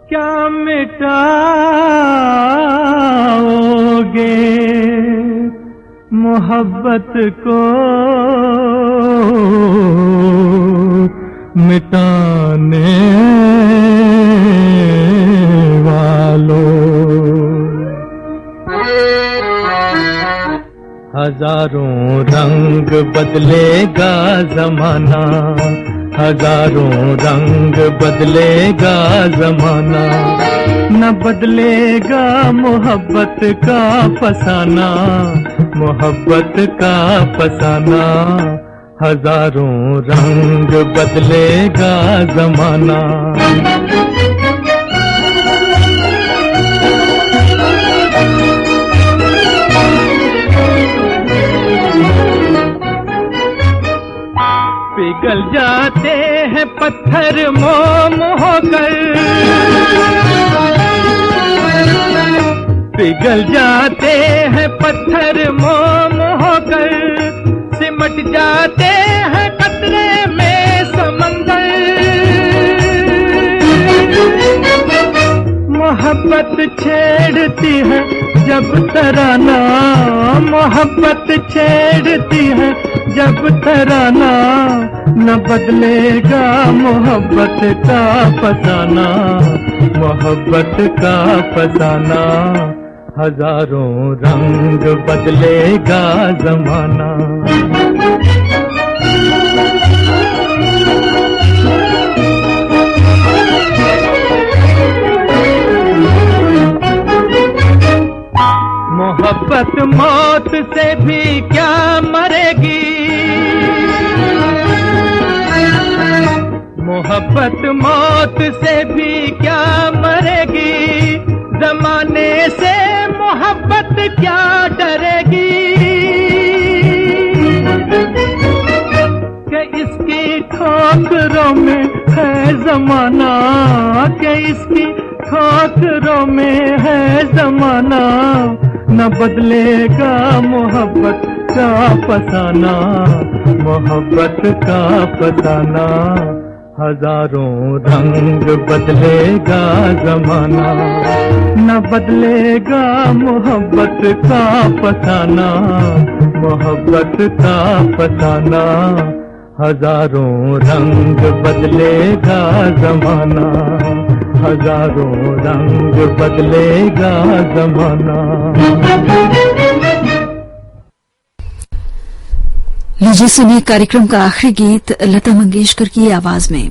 क्या मिटाओगे मोहब्बत को मिटाने वालों। हजारों रंग बदलेगा जमाना, हजारों रंग बदलेगा जमाना, न बदलेगा मोहब्बत का फसाना, मोहब्बत का फसाना। हजारों रंग बदलेगा जमाना। पिघल जाते हैं पत्थर मोम होकर, पिघल जाते हैं पत्थर मोम होकर, सिमट जाते हैं कतरे में समंदर। मोहब्बत छेड़ती है जब तराना, मोहब्बत छेड़ती है जब तराना, न बदलेगा मोहब्बत का फसाना, मोहब्बत का फसाना। हजारों रंग बदलेगा जमाना। मौत से भी क्या मरेगी, मोहब्बत मौत से भी क्या मरेगी, जमाने से मोहब्बत क्या डरेगी, कि इसकी ठोकरों में है जमाना, कि इसकी ठोकरों में है जमाना, न बदलेगा मोहब्बत का फसाना, मोहब्बत का फसाना, हजारों रंग बदलेगा जमाना, न बदलेगा मोहब्बत का फसाना, मोहब्बत का फसाना, हजारों रंग बदलेगा जमाना, हजारों रंग बदलेगा जमाना। लीजिए सुनिए कार्यक्रम का आखिरी गीत लता मंगेशकर की आवाज में।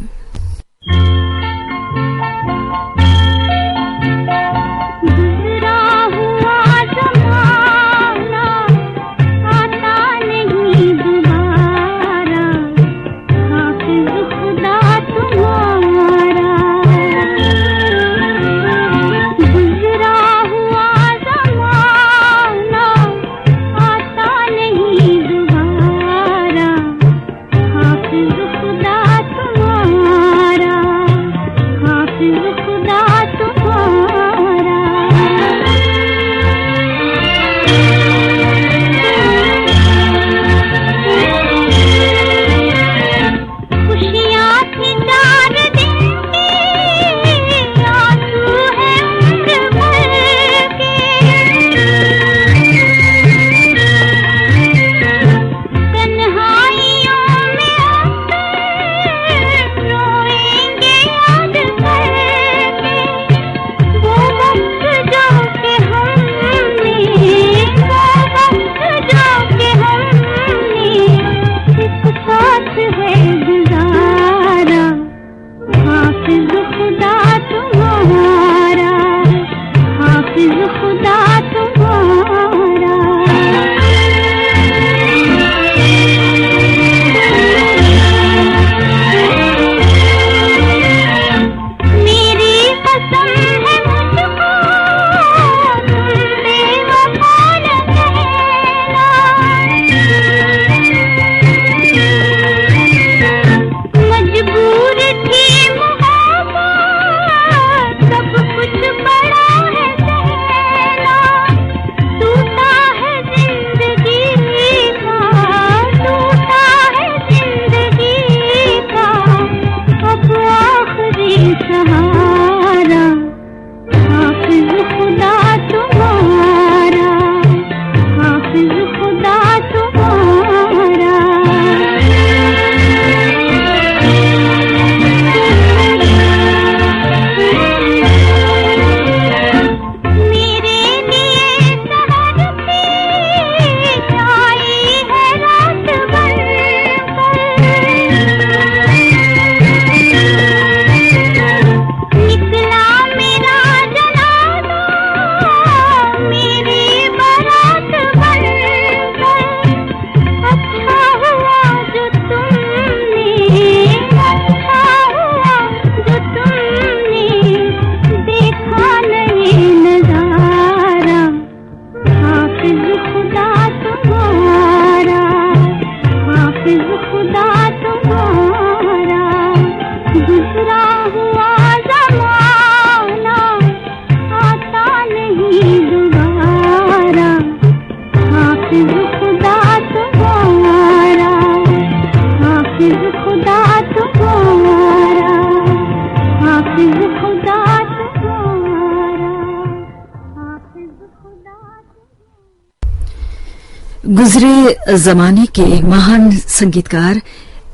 गुजरे जमाने के महान संगीतकार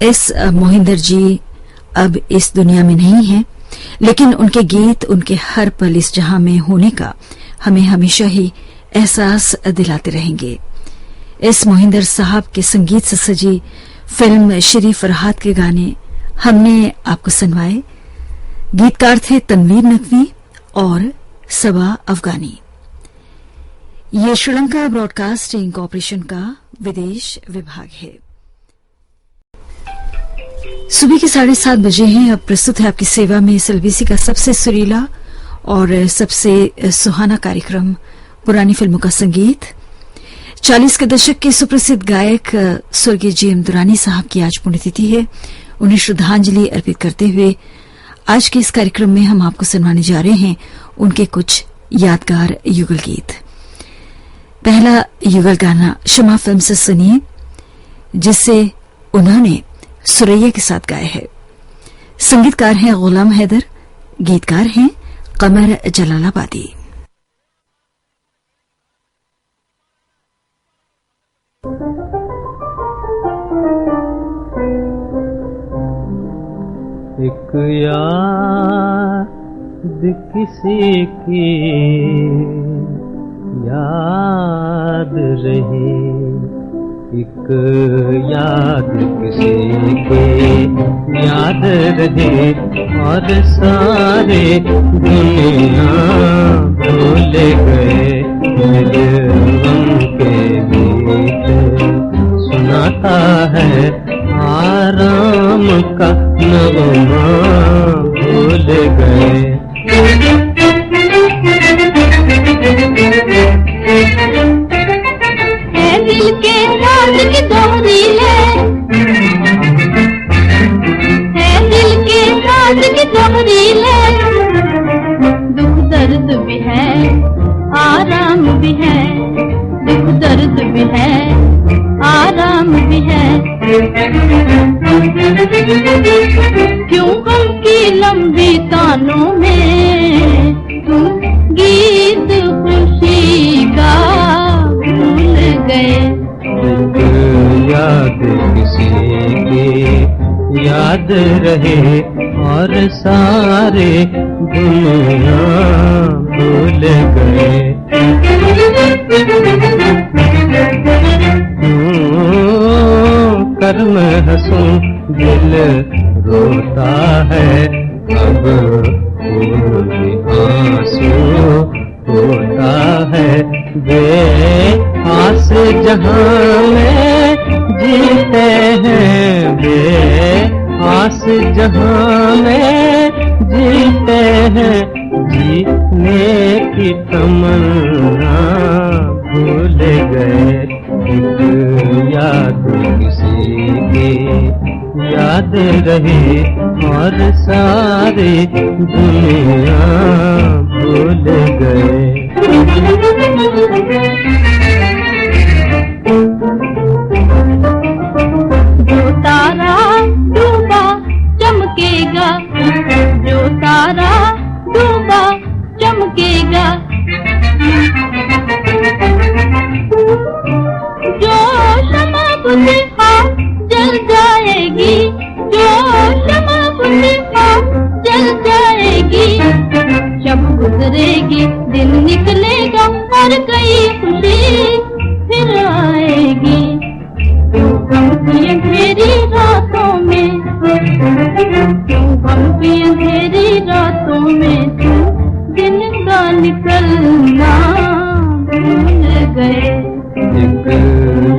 एस मोहिंदर जी अब इस दुनिया में नहीं हैं, लेकिन उनके गीत उनके हर पल इस जहां में होने का हमें हमेशा ही एहसास दिलाते रहेंगे। एस मोहिंदर साहब के संगीत से सजी फिल्म श्री फरहाद के गाने हमने आपको सुनवाए। गीतकार थे तनवीर नकवी और सबा अफगानी। ये श्रीलंका ब्रॉडकास्टिंग कॉरपोरेशन का विदेश विभाग है। सुबह के 7:30 बजे हैं। अब प्रस्तुत है आपकी सेवा में एसएलबीसी का सबसे सुरीला और सबसे सुहाना कार्यक्रम पुरानी फिल्मों का संगीत। 40 के दशक के सुप्रसिद्ध गायक स्वर्गीय जीएम दुरानी साहब की आज पुण्यतिथि है। उन्हें श्रद्धांजलि अर्पित करते हुए आज के इस कार्यक्रम में हम आपको सुनवाने जा रहे हैं उनके कुछ यादगार युगल गीत। पहला युगल गाना शमा फिल्म से सुनिए, जिसे उन्होंने सुरैया के साथ गाया है। संगीतकार हैं गुलाम हैदर, गीतकार हैं कमर जलालाबादी। एक याद किसी की याद रही, एक याद किसी की याद रही, और सारे दुनिया भूल गए मेरे गम के गीत। सुनाता है आराम का नगमा भूल गए। है दिल के राज की दोहरी है दिल के राज की दोहरी है। दुख दर्द भी है, आराम भी है, दुख दर्द भी है, आराम भी है। क्यों गम की लंबी तानों में तुम गीत खुशी का भूल गए। एक याद किसी की याद रहे, और सारे दुनिया भूल गए। कर मैं हंसूं दिल रोता है, अब पूरे आंसू होता है। बेआस जहां में जीते हैं, बेआस जहां में जीते हैं, जीने की तमन्ना भूल गए। एक याद किसी की याद रही, और सारी दुनिया भूल गए। जो तारा डूबा चमकेगा, जो तारा डूबा चमकेगा, जो शमा बुझी आग जल जाएगी, जो शमा बुझी आग जल जाएगी। शब गुजरेगी दिन निकलेगा, और कई खुशी फिर आएगी। क्यों गम की अंधेरी रातों में, क्यों गम की अंधेरी रातों में तुम दिन का निकलना भूल गए। एक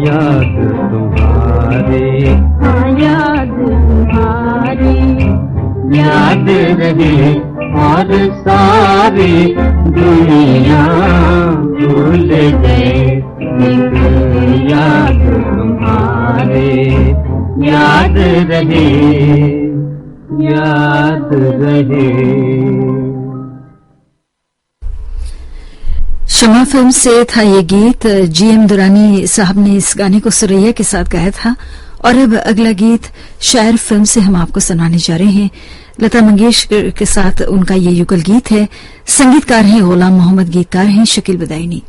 याद तुम्हारी, हाँ याद तुम्हारी याद रही, और सारी दुनिया भूल गए। एक याद तुम्हारी याद रही, याद रही। शमा फिल्म से था ये गीत। जीएम दुरानी साहब ने इस गाने को सुरैया के साथ गाया था। और अब अगला गीत शायर फिल्म से हम आपको सुनाने जा रहे हैं। लता मंगेशकर के साथ उनका ये युगल गीत है। संगीतकार हैं गुलाम मोहम्मद, गीतकार हैं शकील बदायूनी।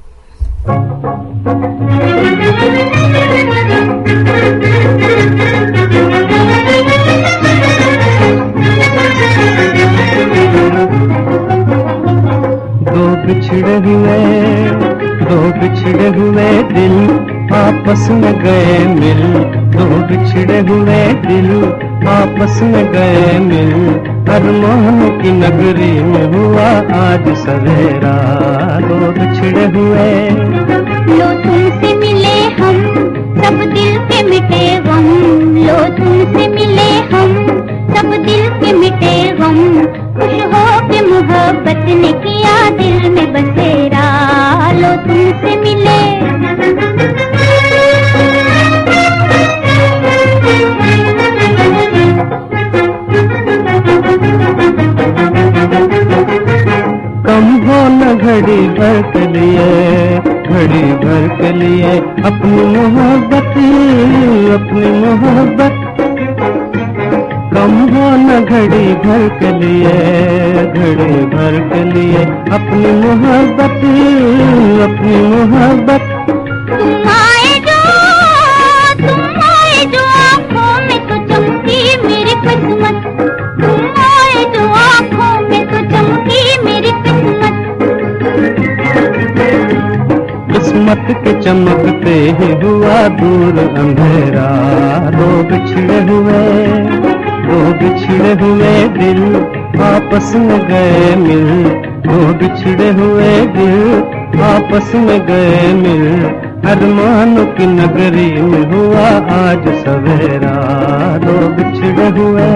दो बिछड़े हुए दिल आपस में गए मिल, दो बिछड़े हुए दिल आपस में गए मिल, अरमान की नगरी में हुआ आज सवेरा, दो बिछड़े हुए। लो तुमसे मिले हम, सब दिल के मिटे गम, लो तुमसे मिले हम, सब दिल के मिटे गम, खुश हो के मोहब्बत ने किया दिल में बसेरा, लो तुमसे मिले। कम हो न घड़ी भर के लिए, घड़ी भर के लिए अपनी मोहब्बत, अपनी मोहब्बत। कम हो न घड़ी भर के लिए, घड़ी भर के लिए अपनी मोहब्बत, अपनी मोहब्बत। तुम आए जो आँखों में तो चमकी मेरी किस्मत, तुम आए जो आँखों में तो चमकी मेरी किस्मत। किस्मत के चमकते ही हुआ दूर अंधेरा, दो बिछड़े हुए, दो बिछड़े हुए दिल आपस में गए मिल, दो बिछड़े हुए दिल आपस में गए मिल, अरमानों की नगरी में हुआ आज सवेरा, दो बिछड़े हुए।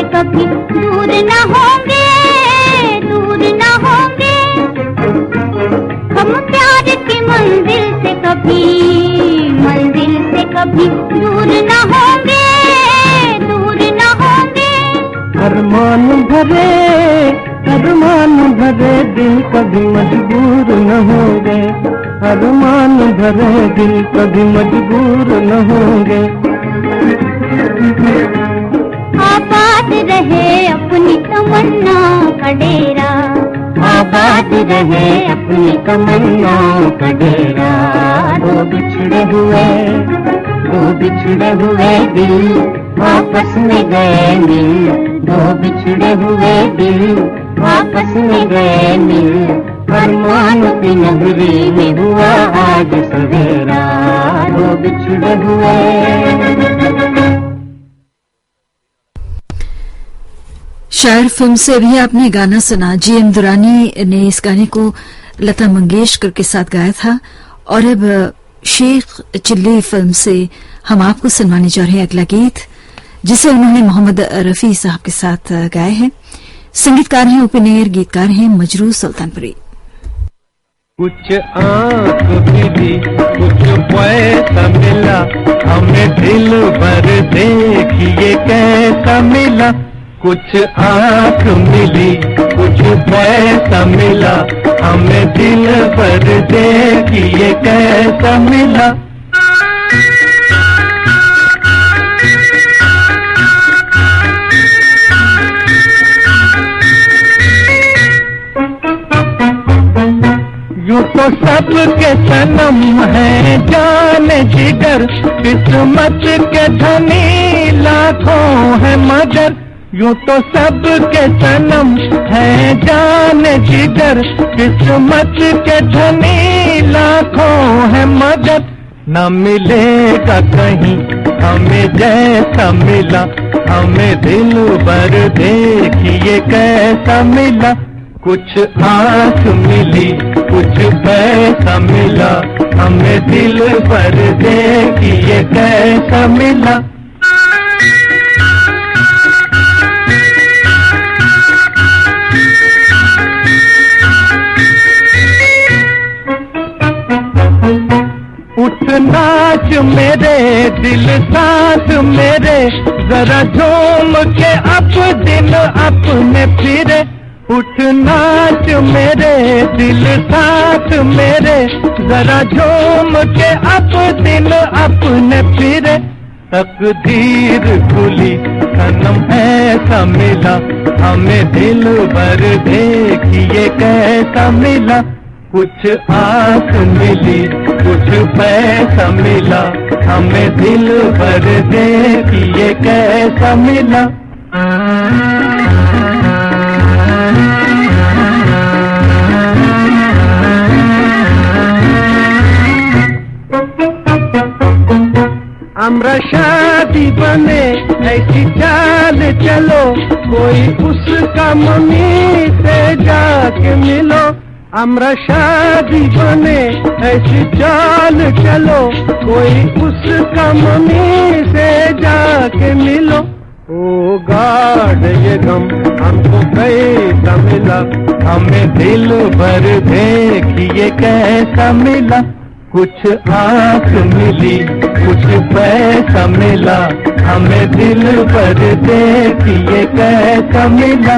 कभी दूर न होंगे, दूर न होंगे, हम प्यार की मंजिल से कभी, मंजिल से कभी दूर न होंगे, दूर न होंगे। अरमान भरे, अरमान भरे दिल कभी मजबूर न होंगे, अरमान भरे दिल कभी मजबूर न होंगे। आबाद रहे अपनी तमन्ना का डेरा, आबाद रहे अपनी तमन्ना का डेरा, दो बिछड़े हुए, दो बिछड़े हुए दिल आपस में गए मिल, दो बिछड़े हुए दिल आपस में गए मिल, अरमान की नगरी में हुआ आज सवेरा, दो बिछड़े हुए। शायर फिल्म से अभी आपने गाना सुना। जीएम दुरानी ने इस गाने को लता मंगेशकर के साथ गाया था। और अब शेख चिल्ली फिल्म से हम आपको सुनवाने जा रहे हैं अगला गीत, जिसे उन्होंने मोहम्मद रफी साहब के साथ गाया है। संगीतकार हैं ओपन-एयर, गीतकार हैं मजरू सुल्तानपुरी। कुछ आंख मिली, कुछ पैसा मिला, हमें दिल भर देखिए कैसा मिला। कुछ आंख मिली, कुछ पैसा मिला, हमें दिल भर देखिए कैसा मिला। यूं तो सबके सनम है जाने जिगर, किस्मत के धनी लाखों है मगर। यूं तो सबके सनम है जाने जिगर, किस्मत के धनी लाखों है मगर। न मिलेगा कहीं हमें जैसा मिला, हमें दिल भर देखिए कैसा मिला। कुछ आंख मिली, कुछ पैसा मिला, हमें दिल भर देखिए कैसा मिला। उठ नाच मेरे दिल साथ मेरे, जरा झूम के अब दिन अपने फिरे। उठ नाच मेरे दिल साथ मेरे, जरा झूम के अब दिन अपने फिरे। तकदीर खुली सनम ऐसा मिला, हमें दिल भर देखिए कैसा मिला। कुछ आस मिली, कुछ पैसा मिला, हमें दिल भर देखिए कैसा मिला। हमरा शादी बने ऐसी चाल चलो, कोई उसका मम्मी से जाके मिलो। हमरा शादी बने ऐसी चाल चलो, कोई उसका मम्मी से जाके मिलो। ओ गाड ये गम हमको कैसा मिला, हमें दिल भर देखिए कैसा मिला। कुछ आस मिली, कुछ पैसा मिला, हमें दिल भर देखिए कैसा मिला।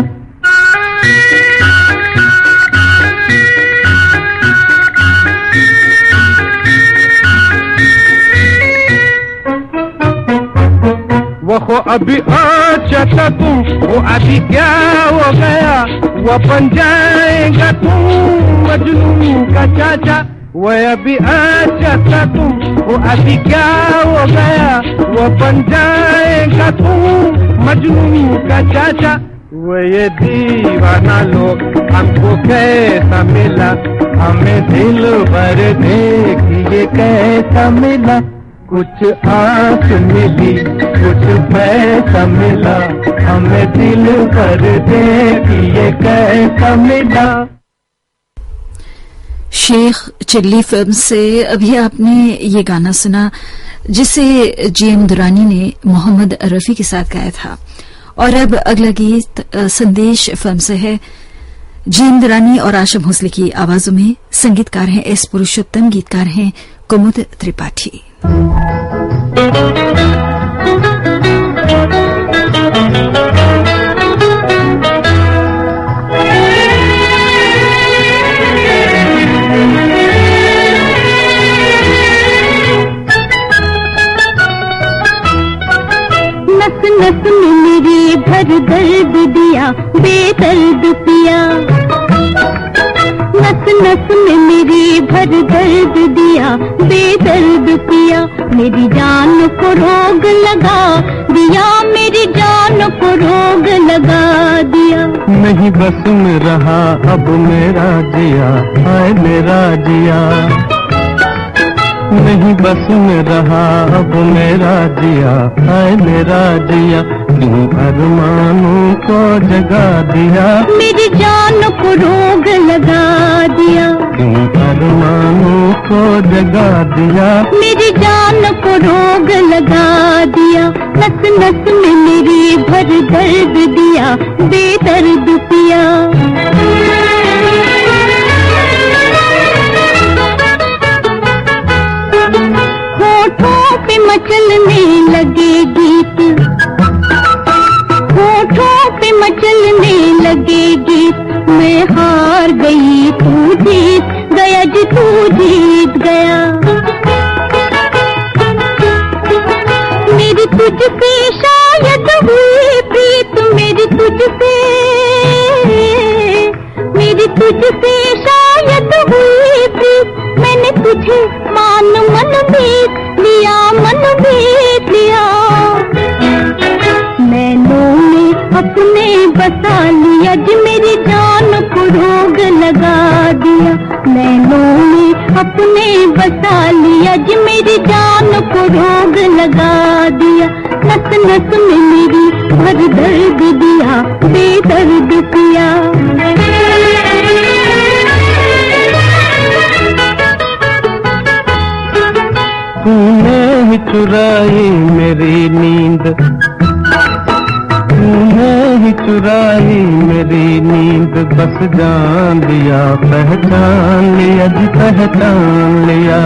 वो अभी अच्छा था तुम, वो अभी क्या हो गया, वो बन जाएगा तुम मजनू का चाचा। वो अभी अच्छा था तुम, वो अभी क्या हो गया, वो बन जाएगा तुम मजनू का चाचा। वो ये दीवाना लोग हमको कैसा मिला, हमें दिल भर देखिए कैसा मिला। कुछ आस मिली, कुछ पैसा मिला, हमें दिल भर देखिए कैसा मिला। शेख चिल्ली फिल्म से अभी आपने ये गाना सुना, जिसे जीएम दुरानी ने मोहम्मद रफी के साथ गाया था। और अब अगला गीत संदेश फिल्म से है। जीएम दुरानी और आशा भोसले की आवाजों में संगीतकार हैं एस पुरुषोत्तम, गीतकार हैं कुमुद त्रिपाठी। नस नस में मेरे भर दर्द दिया, बेदर्द पिया। नस नस में मेरे भर दर्द दिया, बेदर्द पिया। मेरी जान को रोग लगा दिया, मेरी जान को रोग लगा दिया। नहीं बस में रहा अब मेरा जिया, हाय मेरा जिया। नहीं बस में रहा अब मेरा जिया, हाय मेरा जिया। क्यों अरमानों को जगा दिया, मेरी जान को रोग लगा दिया। क्यों अरमानों को जगा दिया, मेरी जान को रोग लगा दिया। नस नस में मेरी भर दर्द दिया, बेदर्द पिया। होठों पे मचलने लगे गीत, होठों पे मचलने लगे गीत। मैं हार गई तू जीत गया जी, तू जीत गया। मेरी तुझसे शायद हुई प्रीत, मेरी तुझसे शायद हुई प्रीत। मैंने तुझे मान मन भेद लिया, मन भेद लिया। नैनों में अपने बसा लिया जी, मेरी जान को रोग लगा दिया। नैनों में अपने बसा लिया जी, मेरी जान को रोग लगा दिया। नस नस में मेरी भर दर्द दिया, बेदर्द पिया। तूने ही चुराई मेरी नींद, तूने ही चुराई मेरी नींद। बस जान लिया, पहचान लिया जी, पहचान लिया।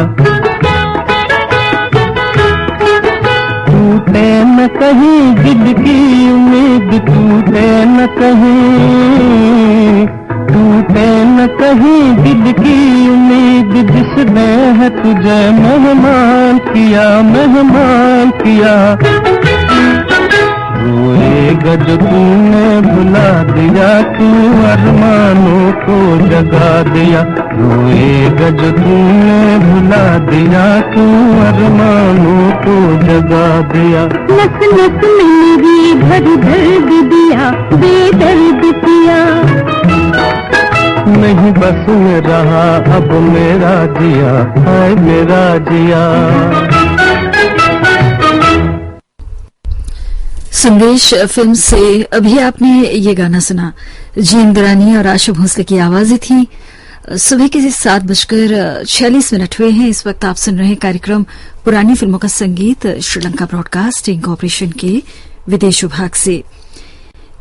टूटे न कहीं दिल की उम्मीद, टूटे न कहीं, टूटे न कहीं दिल की उम्मीद। जिसने है तुझे मेहमान किया, मेहमान किया। रोए गज तूने भुला दिया, तू अरमानों को जगा दिया। रोए गज तूने भुला दिया, तू अरमानों को जगा दिया। नस नस में मेरी भर दर्द दिया, बेदर्द किया। नहीं बस में रहा अब मेरा जिया, हाय मेरा जिया। संदेश फिल्म से अभी आपने ये गाना सुना। जी इंद्रानी और आशा भोसले की आवाजें थी। सुबह के 7:46 हुए हैं। इस वक्त आप सुन रहे हैं कार्यक्रम पुरानी फिल्मों का संगीत, श्रीलंका ब्रॉडकास्टिंग कॉरपोरेशन के विदेश विभाग से।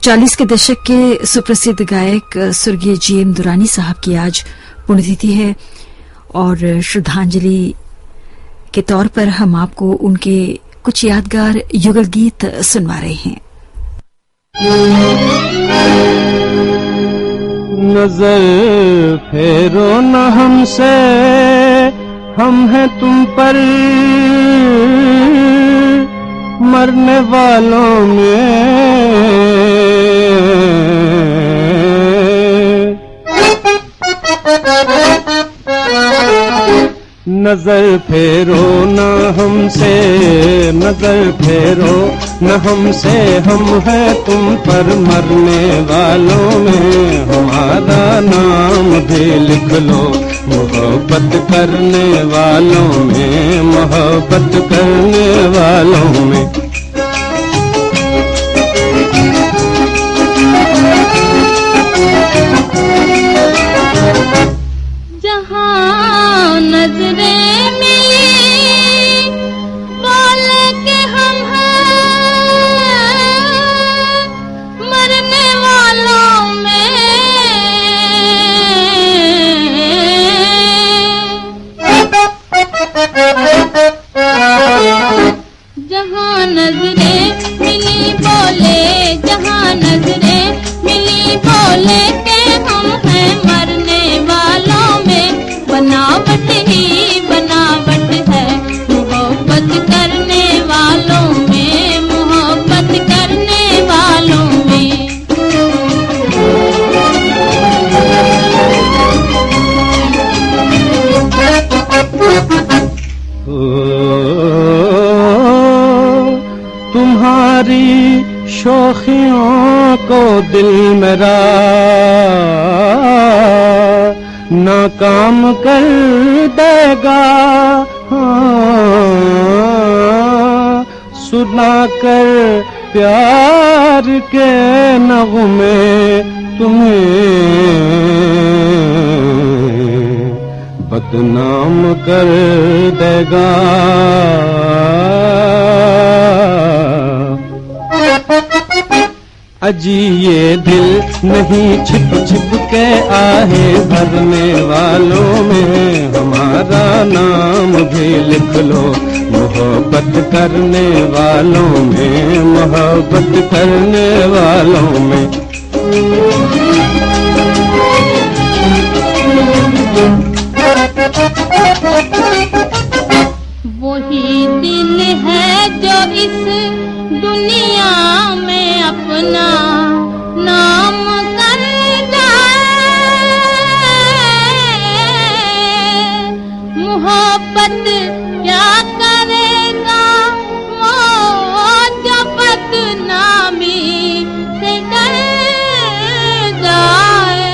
40 के दशक के सुप्रसिद्ध गायक स्वर्गीय जीएम दुरानी साहब की आज पुण्यतिथि है और श्रद्धांजलि के तौर पर हम आपको उनके कुछ यादगार युगल गीत सुनवा रहे हैं। नजर फेरो न हमसे, हम हैं तुम पर, मरने वालों में। नजर फेरो न हमसे, नजर फेरो न हमसे, हम हैं तुम पर, मरने वालों में। हमारा नाम भी लिख लो मोहब्बत करने वालों में, मोहब्बत करने वालों में। जहाँ नजरें मिली बोले के हम हैं मरने वालों में। जहाँ नजरें मिली बोले, जहाँ नजरें मिली बोले के हम हैं मरने वालों में। बनावट ही बनावट है मोहब्बत करने वालों में, मोहब्बत करने वालों में। तुम्हारी शोखियों को दिल मेरा नाकाम कर देगा। हाँ, सुनाकर प्यार के नगमे तुम्हें बदनाम कर देगा। अजी ये दिल नहीं छिप छिप के आहे भरने वालों में। हमारा नाम भी लिख लो मोहब्बत करने वालों में, मोहब्बत करने वालों में। वही दिल है जो इस दुनिया में अपना नाम कर जाए। मोहब्बत क्या करेगा वो जो बदनामी से डर जाए।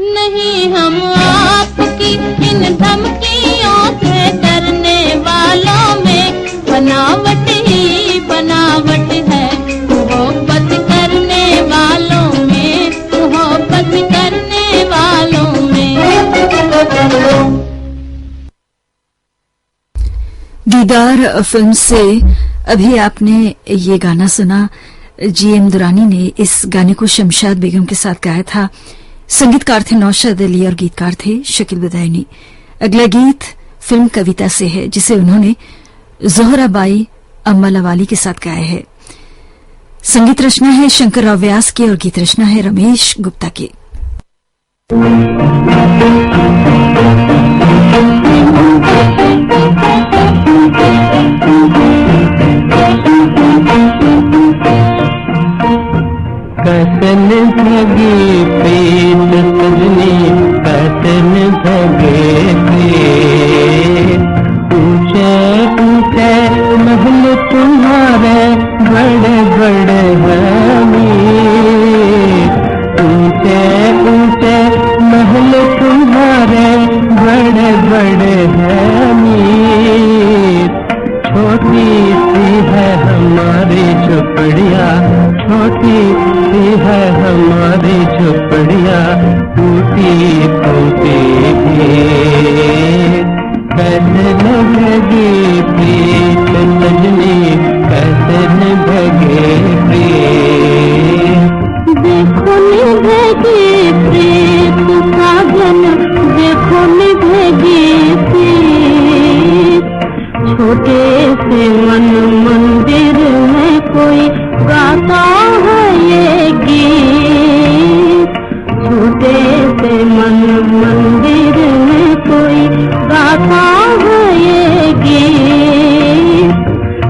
नहीं हम आपकी इन धमकियों से डरने वालों में। बनावट ही बनावट है मोहब्बत करने वालों में, मोहब्बत करने वालों में। दीदार फिल्म से अभी आपने ये गाना सुना। जीएम दुरानी ने इस गाने को शमशाद बेगम के साथ गाया था। संगीतकार थे नौशाद अली और गीतकार थे शकील बदायूनी। अगला गीत फिल्म कविता से है, जिसे उन्होंने जोहराबाई अम्मलावाली के साथ गाया है। संगीत रचना है शंकर राव व्यास की और गीत रचना है रमेश गुप्ता की। निभेगी प्रीत सजनी कैसे निभेगे प्रीत। ऊंचे ऊंचे महल तुम्हारे बड़े बड़े हैं मीर। ऊंचे ऊंचे महल तुम्हारे बड़े बड़े हैं मीर। छोटी सी है हमारी झोपड़िया, छोटी सी है हमारी झोपड़िया, टूटी फूटी भी। कैसे निभेगी प्रीत सजनी कैसे निभेगी प्रीत। देखो निभेगी प्रीत साजन, देखो निभेगी प्रीत। छोटे से मन मंदिर में कोई गाता है ये गीत। छोटे से मन मंदिर में कोई गाता है ये गीत।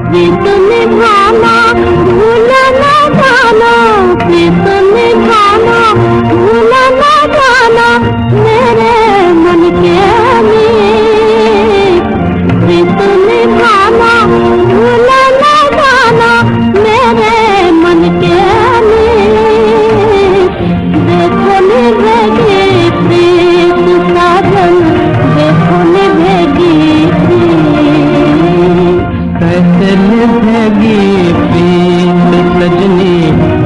प्रीत निभाना भूला ना जाना, प्रीत निभाना भूला ना जाना मेरे मन के मीत। प्रीत निभाना भूला ना जाना मेरे मन के मीत। देखो निभेगी प्रीत साजन, देखो निभेगी प्रीत। कैसे निभेगी प्रीत सजनी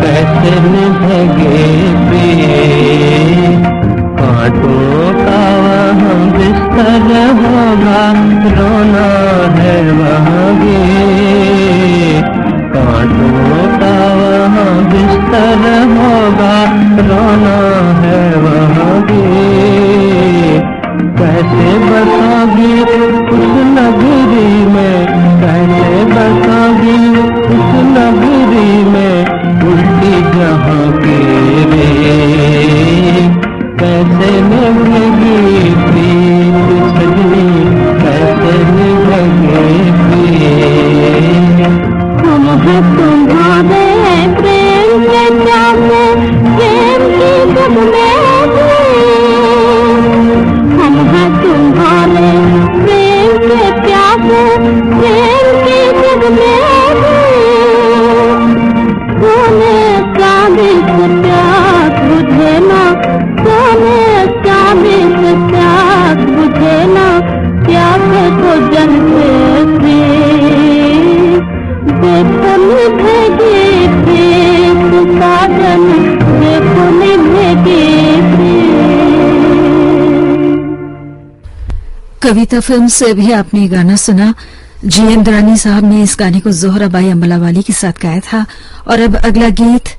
कैसे निभेगी प्रीत। कांटों का वहाँ बिस्तर होगा रोना है वहाँ गीत। कांटों का वहाँ बिस्तर होगा रोना है वहाँ गीत। कैसे बसोगी उस नगरी में, कैसे बसोगी उस नगरी में उल्टी जहाँ की रे। कैसे निभेगी प्रीत सजनी कैसे निभेगी प्रीत। हम हैं तुम्हारे प्रेम के प्यासे, प्रेम की जग में हम हैं तुम्हारे प्रेम के प्यासे, प्रेम की जग में सोने चांदी से प्यास बुझे ना, सोने चांदी से प्यास बुझे ना, प्यासे को जनते प्रीत। देखो निभेगी प्रीत साजन, देखो निभेगी प्रीत। कविता फिल्म से अभी आपने गाना सुना। जी इंद्रानी साहब ने इस गाने को जोहराबाई अम्बलावाली के साथ गाया था। और अब अगला गीत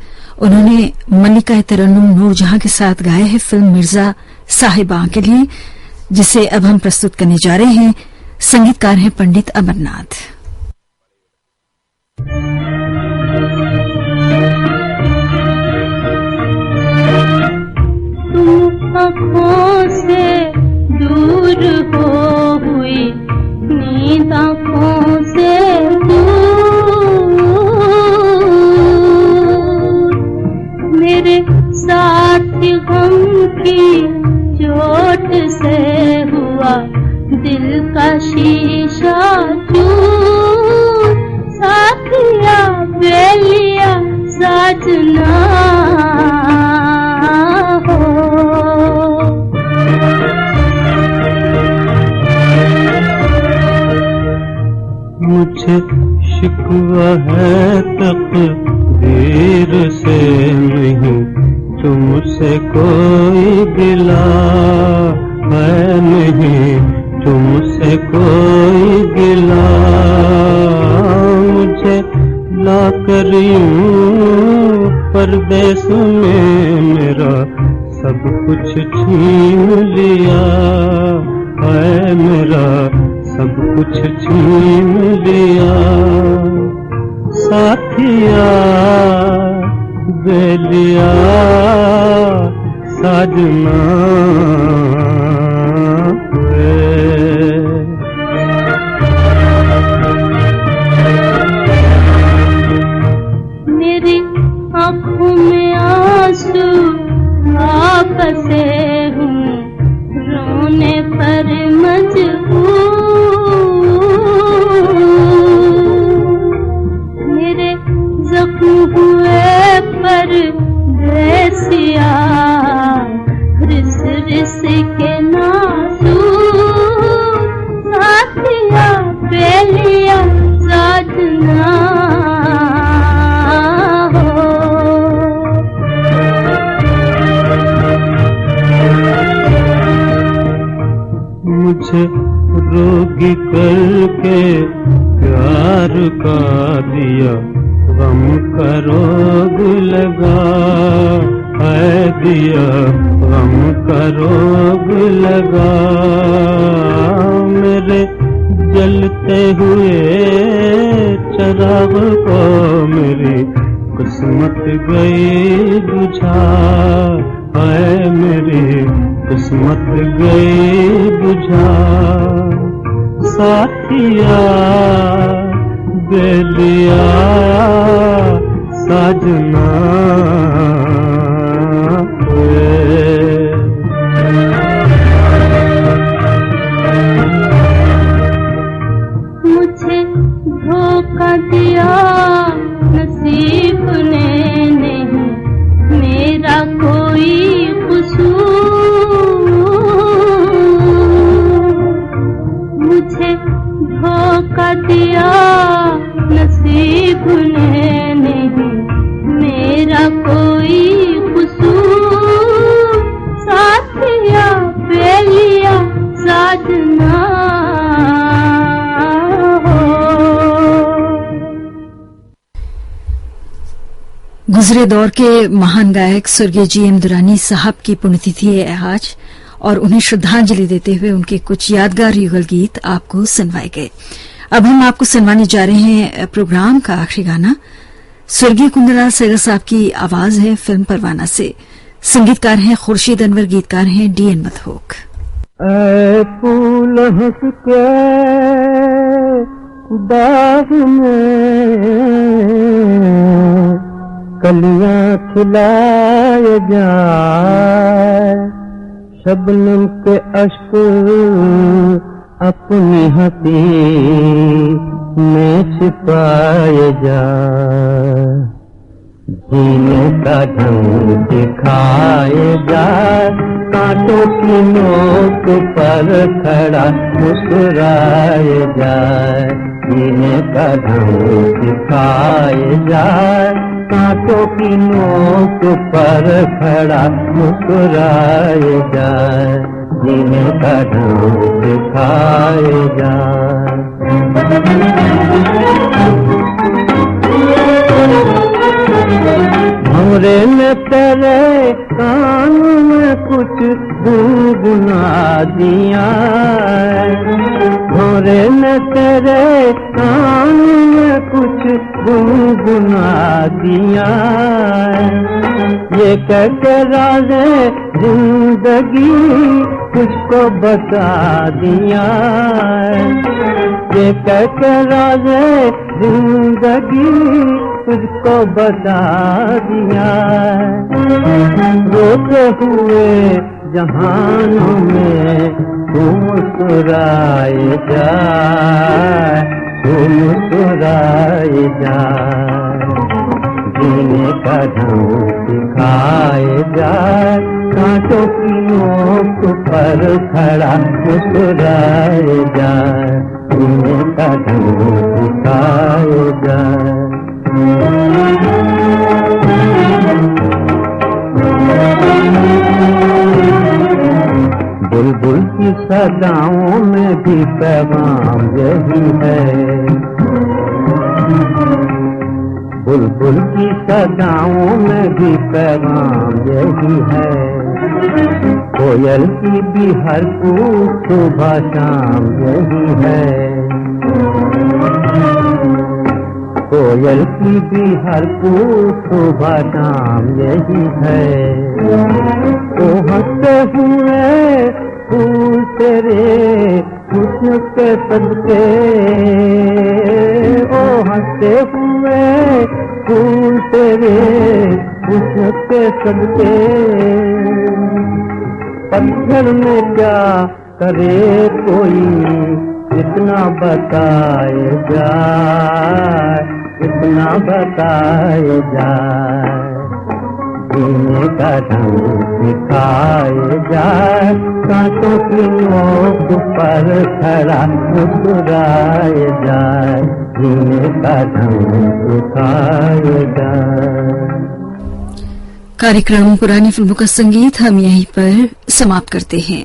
उन्होंने मल्लिका तरन्नुम नूरजहां के साथ गाया है फिल्म मिर्जा साहिबा के लिए, जिसे अब हम प्रस्तुत करने जा रहे हैं। संगीतकार हैं पंडित अमरनाथ। तुम आँखों से दूर हो हुई, नींद आँखों से दूर, मेरे साथ गम की चोट से हुआ दिल का शीशा चूर। साथिया बेलिया साजना मुझे शिकवा है तकदीर से नहीं, तुमसे कोई गिला है नहीं, तुमसे कोई गिला। मुझे लाकर यूं परदेस में मेरा सब कुछ छीन लिया है, मेरा सब कुछ छीन लिया। साथिया बेलिया साजना मेरी आँखों में आंसू बसे हूँ रोने पर मजबूर। मेरे जख्म हुए पर देसिया रिस रिस के नासूर। साथिया बेलिया साजना मुझे रोगी करके प्यार का दिया गम का रोग लगा है, दिया गम का रोग लगा। मेरे जलते हुए चिराग को मेरी किस्मत गई बुझा है, मेरी किस्मत गई बुझा। साथिया बेलिया साजना मुझे धोखा दिया नसीब ने नहीं मेरा कोई कसूर। मुझे धोखा दिया नसीब ने नहीं मेरा कोई कसूर। साथिया बेलिया साजना गुजरे दौर के महान गायक स्वर्गीय जीएम दुरानी साहब की पुण्यतिथि है आज, और उन्हें श्रद्धांजलि देते हुए उनके कुछ यादगार युगल गीत आपको सुनवाए गए। अब हम आपको सुनवाने जा रहे हैं प्रोग्राम का आखिरी गाना। स्वर्गीय कुंदनलाल सहगल साहब की आवाज है फिल्म परवाना से। संगीतकार हैं खुर्शीद अनवर, गीतकार हैं डीएन मधोक। ऐ फूल हंस के बाग में कलियां खिलाए जाए, शबनम के अश्क अपनी हंसी में छिपाए जाए। जीने का ढंग दिखाए जाए, कांटों की नोक पर खड़ा मुस्कुराए जाए। जीने का ढंग दिखाए जाए, कांटों की नोक पर खड़ा मुस्कुराए जाए। जीने का ढंग दिखाए जाए। भंवरे में तेरे कान में कुछ गुनगुना दिया, भंवरे में तेरे कान में कुछ गुनगुना दिया। ये कहके राज़े जिंदगी तुझको बता दिया, ये कहके राज़े जिंदगी तुझको बता दिया। रोते हुए जहानों में तू मुस्कुराए जाए, तू मुस्कुराए जाए। जीने का ढंग सिखाए जाए, कांटों की नोक पर खड़ा मुस्कुराए जाए। जीने का ढंग सिखाए जाए। बुलबुल की सदाओं में भी पैगाम यही है, बुलबुल की सदाओं में भी पैगाम यही है। कोयल की भी हर कूक सुबह शाम यही है, कोयल की भी हर कूक सुबह शाम यही है। ओ हंसते हुए फूल तेरे हुस्न के सदके, ओ हंसते हुए फूल तेरे हुस्न के सदके। क्षण में क्या करे कोई, इतना बताए जाए, इतना बताए जाए, जीने का ढंग सिखाए जाए, सांसों की नोक पर खड़ा मुस्कुराए जाए, जीने का ढंग सिखाए जाए। कार्यक्रम पुरानी फिल्मों का संगीत हम यहीं पर समाप्त करते हैं।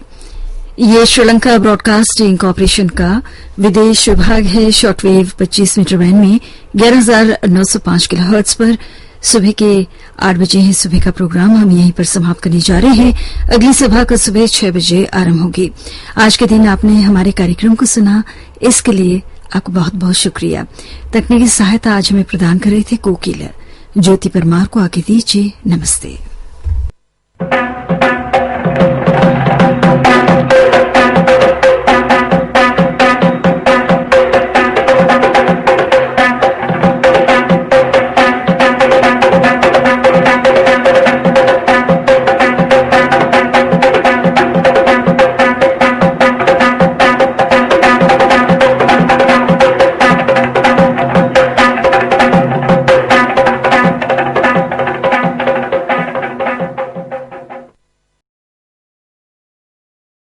ये श्रीलंका ब्रॉडकास्टिंग कॉर्पोरेशन का विदेश विभाग है। शॉर्टवेव 25 मीटर बैंड में 11,905 किलोहर्ट्ज पर सुबह के 8 बजे है। सुबह का प्रोग्राम हम यहीं पर समाप्त करने जा रहे हैं। अगली सभा कल सुबह 6 बजे आरंभ होगी। आज के दिन आपने हमारे कार्यक्रम को सुना, इसके लिए आपको बहुत बहुत शुक्रिया। तकनीकी सहायता आज हमें प्रदान कर रहे थे कोकिल। ज्योति परमार को आगे दीजिए। नमस्ते।